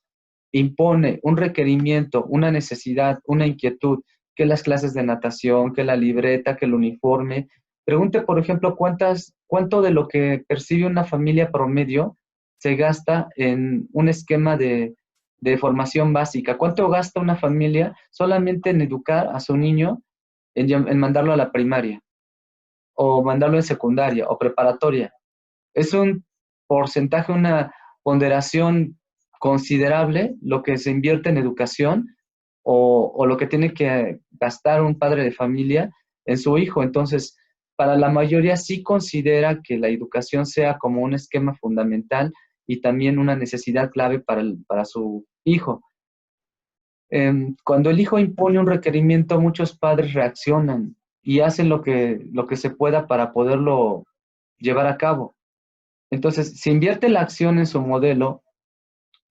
impone un requerimiento, una necesidad, una inquietud, que las clases de natación, que la libreta, que el uniforme, pregunte, por ejemplo, cuánto de lo que percibe una familia promedio se gasta en un esquema de formación básica. ¿Cuánto gasta una familia solamente en educar a su niño, en mandarlo a la primaria, o mandarlo en secundaria o preparatoria? Es un porcentaje, una ponderación considerable lo que se invierte en educación, o lo que tiene que gastar un padre de familia en su hijo. Entonces, para la mayoría sí considera que la educación sea como un esquema fundamental y también una necesidad clave para su hijo. Cuando el hijo impone un requerimiento, muchos padres reaccionan y hacen lo que se pueda para poderlo llevar a cabo. Entonces, si invierte la acción en su modelo,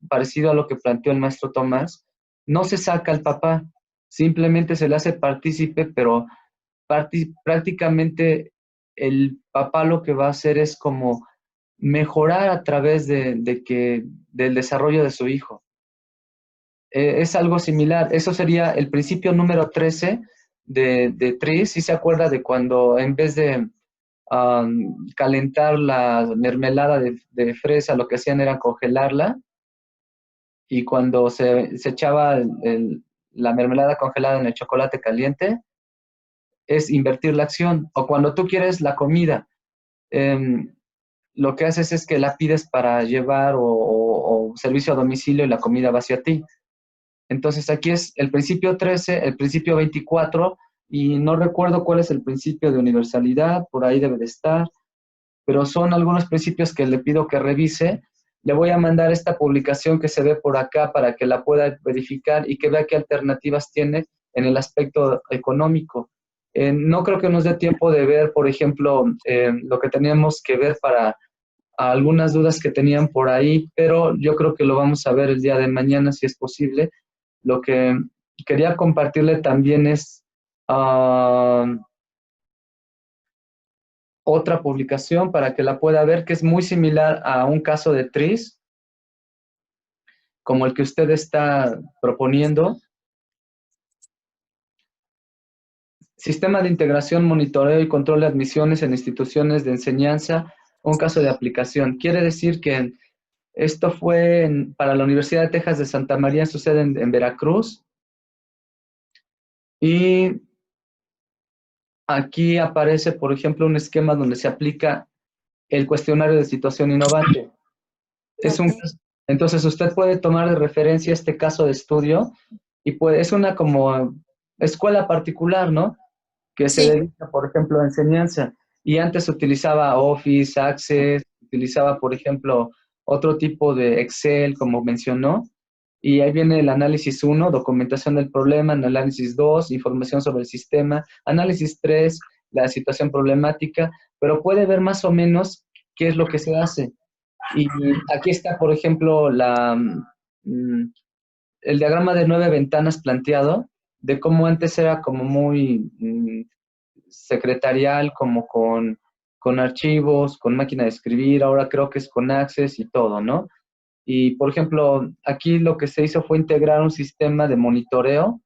parecido a lo que planteó el maestro Tomás, no se saca al papá, simplemente se le hace partícipe, pero prácticamente el papá lo que va a hacer es como mejorar a través del desarrollo de su hijo. Es algo similar. Eso sería el principio número 13 de Tris, ¿sí se acuerda de cuando en vez de calentar la mermelada de fresa, lo que hacían era congelarla? Y cuando se echaba la mermelada congelada en el chocolate caliente, es invertir la acción. O cuando tú quieres la comida, lo que haces es que la pides para llevar o servicio a domicilio y la comida va hacia ti. Entonces aquí es el principio 13, el principio 24, y no recuerdo cuál es el principio de universalidad, por ahí debe de estar, pero son algunos principios que le pido que revise. Le voy a mandar esta publicación que se ve por acá para que la pueda verificar y que vea qué alternativas tiene en el aspecto económico. No creo que nos dé tiempo de ver, por ejemplo, lo que teníamos que ver para algunas dudas que tenían por ahí, pero yo creo que lo vamos a ver el día de mañana si es posible. Lo que quería compartirle también es otra publicación para que la pueda ver, que es muy similar a un caso de Tris, como el que usted está proponiendo. Sistema de integración, monitoreo y control de admisiones en instituciones de enseñanza, un caso de aplicación. Quiere decir que esto fue para la Universidad de Texas de Santa María, sucede en Veracruz. Y aquí aparece, por ejemplo, un esquema donde se aplica el cuestionario de situación innovante. Entonces, usted puede tomar de referencia este caso de estudio y es una como escuela particular, ¿no? Que se dedica, por ejemplo, a enseñanza. Y antes se utilizaba Office, Access, utilizaba, por ejemplo, otro tipo de Excel, como mencionó. Y ahí viene el análisis 1, documentación del problema, análisis 2, información sobre el sistema, análisis 3, la situación problemática, pero puede ver más o menos qué es lo que se hace. Y aquí está, por ejemplo, el diagrama de 9 ventanas planteado, de cómo antes era como muy secretarial, como con archivos, con máquina de escribir, ahora creo que es con Access y todo, ¿no? Y, por ejemplo, aquí lo que se hizo fue integrar un sistema de monitoreo,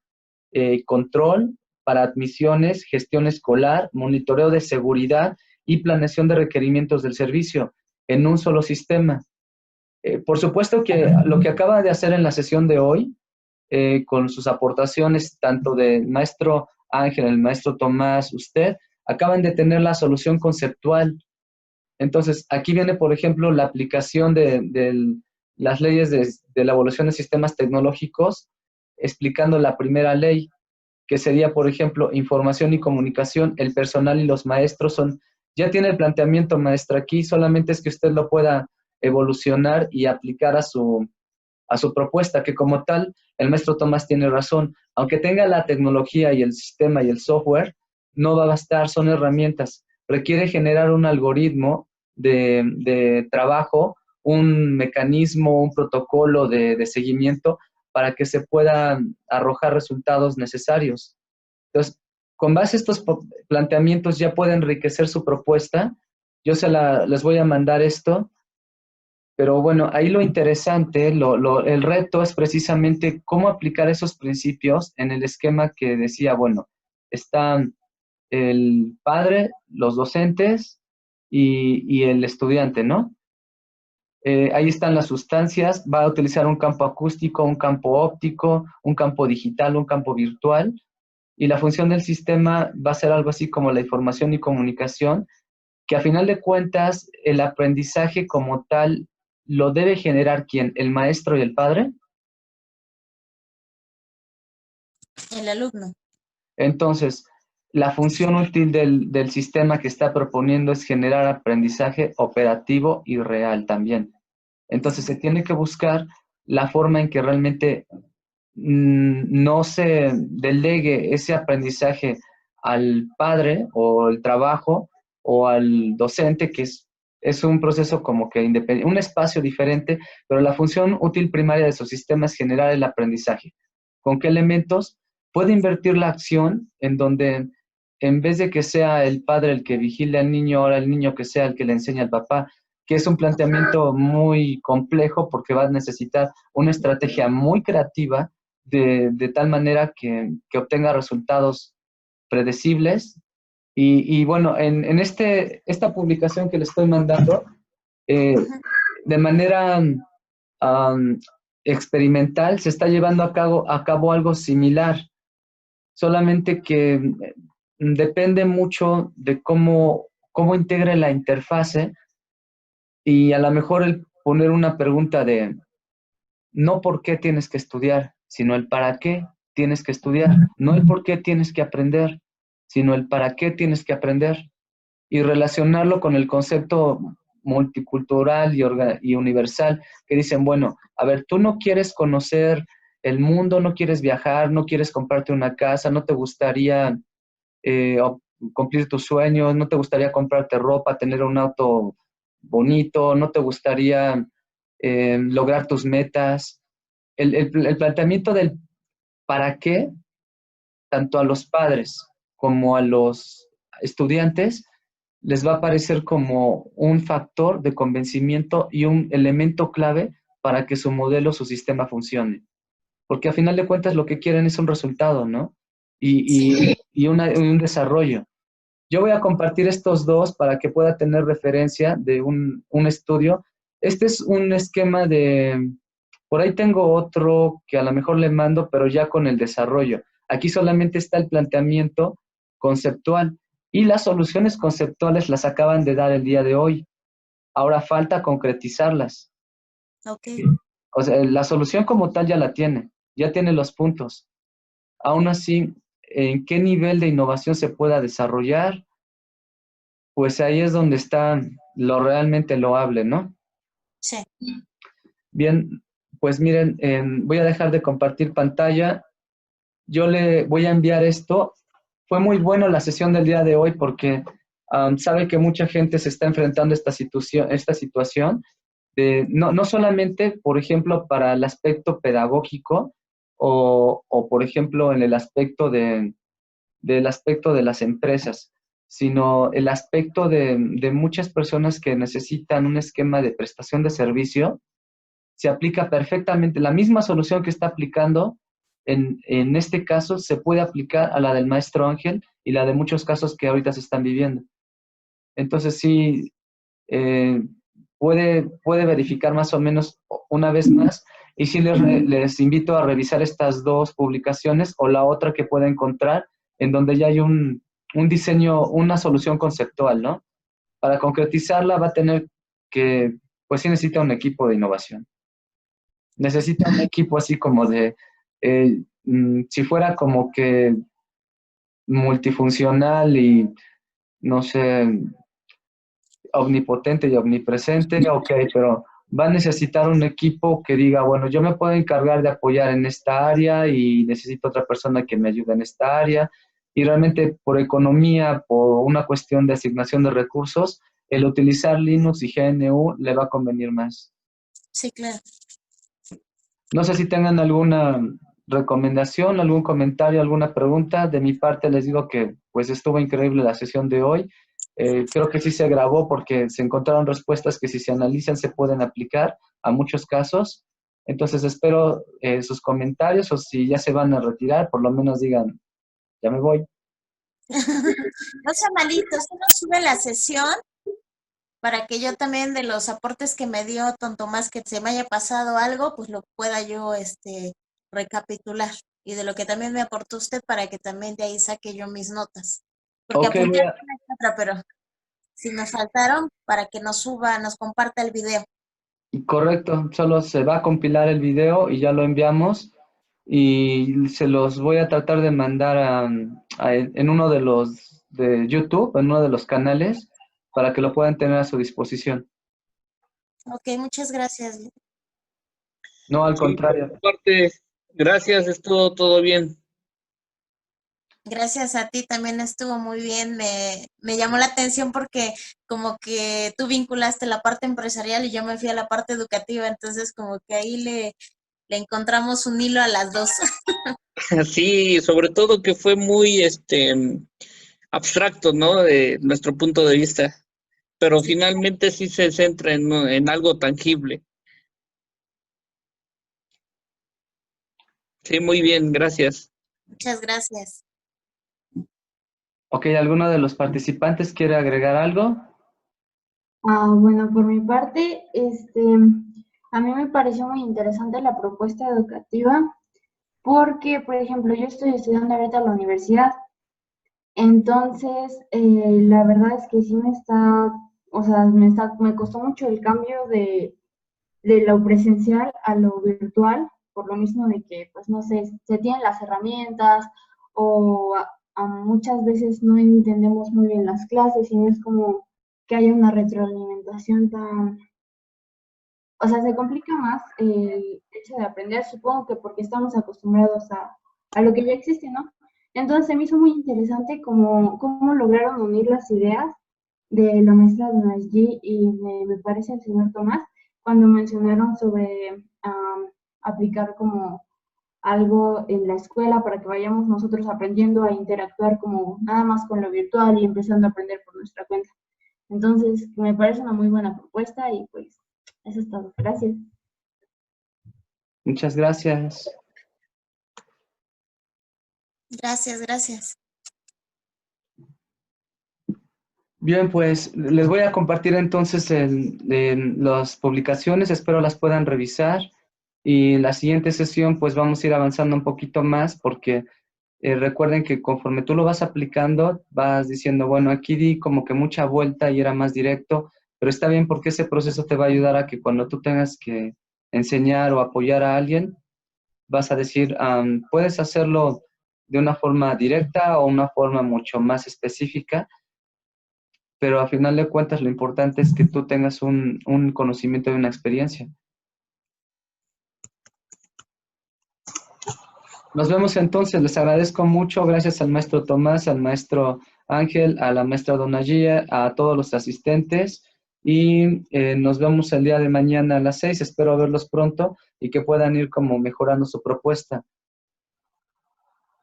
control para admisiones, gestión escolar, monitoreo de seguridad y planeación de requerimientos del servicio en un solo sistema. Por supuesto que lo que acaba de hacer en la sesión de hoy, con sus aportaciones, tanto del maestro Ángel, el maestro Tomás, usted, acaban de tener la solución conceptual. Entonces, aquí viene, por ejemplo, la aplicación de las leyes de la evolución de sistemas tecnológicos, explicando la primera ley, que sería, por ejemplo, información y comunicación, el personal y los maestros ya tiene el planteamiento, maestra, aquí, solamente es que usted lo pueda evolucionar y aplicar a su propuesta, que como tal, el maestro Tomás tiene razón, aunque tenga la tecnología y el sistema y el software, no va a bastar, son herramientas. Requiere generar un algoritmo de trabajo, un mecanismo, un protocolo de seguimiento para que se puedan arrojar resultados necesarios. Entonces, con base a estos planteamientos ya puede enriquecer su propuesta. Yo les voy a mandar esto, pero bueno, ahí lo interesante, el reto es precisamente cómo aplicar esos principios en el esquema que decía, bueno, están el padre, los docentes y el estudiante, ¿no? Ahí están las sustancias, va a utilizar un campo acústico, un campo óptico, un campo digital, un campo virtual, y la función del sistema va a ser algo así como la información y comunicación, que a final de cuentas el aprendizaje como tal lo debe generar ¿quién? ¿El maestro y el padre? El alumno. Entonces, la función útil del sistema que está proponiendo es generar aprendizaje operativo y real también. Entonces, se tiene que buscar la forma en que realmente no se delegue ese aprendizaje al padre o el trabajo o al docente, que es un proceso como que independiente, un espacio diferente, pero la función útil primaria de su sistema es generar el aprendizaje. ¿Con qué elementos? Puede invertir la acción en donde en vez de que sea el padre el que vigile al niño, ahora el niño que sea el que le enseña al papá, que es un planteamiento muy complejo porque va a necesitar una estrategia muy creativa de tal manera que obtenga resultados predecibles. Y bueno, en esta publicación que le estoy mandando, de manera experimental se está llevando a cabo algo similar, solamente que depende mucho de cómo integre la interfase y a lo mejor el poner una pregunta de no por qué tienes que estudiar, sino el para qué tienes que estudiar, no el por qué tienes que aprender, sino el para qué tienes que aprender y relacionarlo con el concepto multicultural y universal, que dicen, bueno, a ver, tú no quieres conocer el mundo, no quieres viajar, no quieres comprarte una casa, no te gustaría cumplir tus sueños, no te gustaría comprarte ropa, tener un auto bonito, no te gustaría lograr tus metas. El planteamiento del para qué, tanto a los padres como a los estudiantes, les va a parecer como un factor de convencimiento y un elemento clave para que su modelo, su sistema funcione. Porque a final de cuentas lo que quieren es un resultado, ¿no? Y un desarrollo. Yo voy a compartir estos dos para que pueda tener referencia de un estudio. Este es un esquema por ahí tengo otro que a lo mejor le mando, pero ya con el desarrollo. Aquí solamente está el planteamiento conceptual y las soluciones conceptuales las acaban de dar el día de hoy. Ahora falta concretizarlas. Ok. O sea, la solución como tal ya tiene los puntos. Aún así, ¿en qué nivel de innovación se pueda desarrollar? Pues ahí es donde está lo realmente loable, ¿no? Sí. Bien, pues miren, voy a dejar de compartir pantalla. Yo le voy a enviar esto. Fue muy bueno la sesión del día de hoy porque sabe que mucha gente se está enfrentando a esta situación no solamente, por ejemplo, para el aspecto pedagógico o por ejemplo, en el aspecto del aspecto de las empresas, sino el aspecto de muchas personas que necesitan un esquema de prestación de servicio. Se aplica perfectamente. La misma solución que está aplicando en este caso se puede aplicar a la del maestro Ángel y la de muchos casos que ahorita se están viviendo. Entonces sí, puede verificar más o menos una vez más y sí les invito a revisar estas dos publicaciones o la otra que pueda encontrar en donde ya hay un diseño, una solución conceptual, ¿no? Para concretizarla va a tener que, pues sí necesita un equipo de innovación. Necesita un equipo así como si fuera como que multifuncional y, no sé, omnipotente y omnipresente, ok, pero va a necesitar un equipo que diga, bueno, yo me puedo encargar de apoyar en esta área y necesito otra persona que me ayude en esta área. Y realmente por economía, por una cuestión de asignación de recursos, el utilizar Linux y GNU le va a convenir más. Sí, claro. No sé si tengan alguna recomendación, algún comentario, alguna pregunta. De mi parte les digo que pues estuvo increíble la sesión de hoy. Creo que sí se grabó porque se encontraron respuestas que si se analizan se pueden aplicar a muchos casos. Entonces espero sus comentarios o si ya se van a retirar, por lo menos digan, ya me voy. No sea malito, usted nos sube la sesión para que yo también de los aportes que me dio Don Tomás, que se me haya pasado algo, pues lo pueda yo recapitular. Y de lo que también me aportó usted para que también de ahí saque yo mis notas. Porque Ok, apunté alguna que otra, pero si me faltaron, para que nos comparta el video. correcto, solo se va a compilar el video y ya lo enviamos y se los voy a tratar de mandar en uno de los de YouTube, en uno de los canales, para que lo puedan tener a su disposición. Ok, muchas gracias. No, al Sí, por contrario. mi parte, gracias, estuvo todo bien. Gracias a ti también estuvo muy bien. Me llamó la atención porque como que tú vinculaste la parte empresarial y yo me fui a la parte educativa, entonces como que ahí le encontramos un hilo a las dos. Sí, sobre todo que fue muy abstracto, ¿no? De nuestro punto de vista, pero Sí, finalmente sí se centra en algo tangible. Sí, muy bien, gracias. muchas gracias. Ok, ¿alguno de los participantes quiere agregar algo? Bueno, por mi parte, a mí me pareció muy interesante la propuesta educativa porque, por ejemplo, yo estoy estudiando ahorita en la universidad, entonces la verdad es que sí o sea, me costó mucho el cambio de lo presencial a lo virtual, por lo mismo de que, pues no sé, se tienen las herramientas o muchas veces no entendemos muy bien las clases y no es como que haya una retroalimentación tan, o sea, se complica más el hecho de aprender, supongo que porque estamos acostumbrados a lo que ya existe, ¿no? Entonces se me hizo muy interesante cómo lograron unir las ideas de la maestra Donaghy y me parece el señor Tomás, cuando mencionaron sobre aplicar como algo en la escuela para que vayamos nosotros aprendiendo a interactuar como nada más con lo virtual y empezando a aprender por nuestra cuenta. Entonces, me parece una muy buena propuesta y pues eso es todo. Gracias. Muchas gracias. Gracias, gracias. Bien, pues les voy a compartir entonces las publicaciones, espero las puedan revisar y en la siguiente sesión pues vamos a ir avanzando un poquito más porque recuerden que conforme tú lo vas aplicando vas diciendo, bueno, aquí di como que mucha vuelta y era más directo, pero está bien porque ese proceso te va a ayudar a que cuando tú tengas que enseñar o apoyar a alguien, vas a decir, puedes hacerlo de una forma directa o una forma mucho más específica, pero a final de cuentas lo importante es que tú tengas un conocimiento y una experiencia. Nos vemos entonces, les agradezco mucho, gracias al maestro Tomás, al maestro Ángel, a la maestra Donaghy, a todos los asistentes y nos vemos el día de mañana a las 6, espero verlos pronto y que puedan ir como mejorando su propuesta.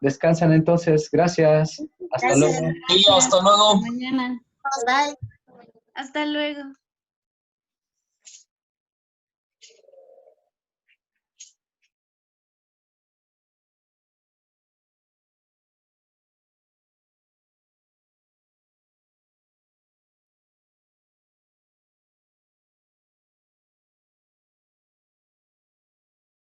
Descansan entonces, gracias, hasta Gracias. luego. Sí, hasta luego. Mañana. Bye. Hasta luego.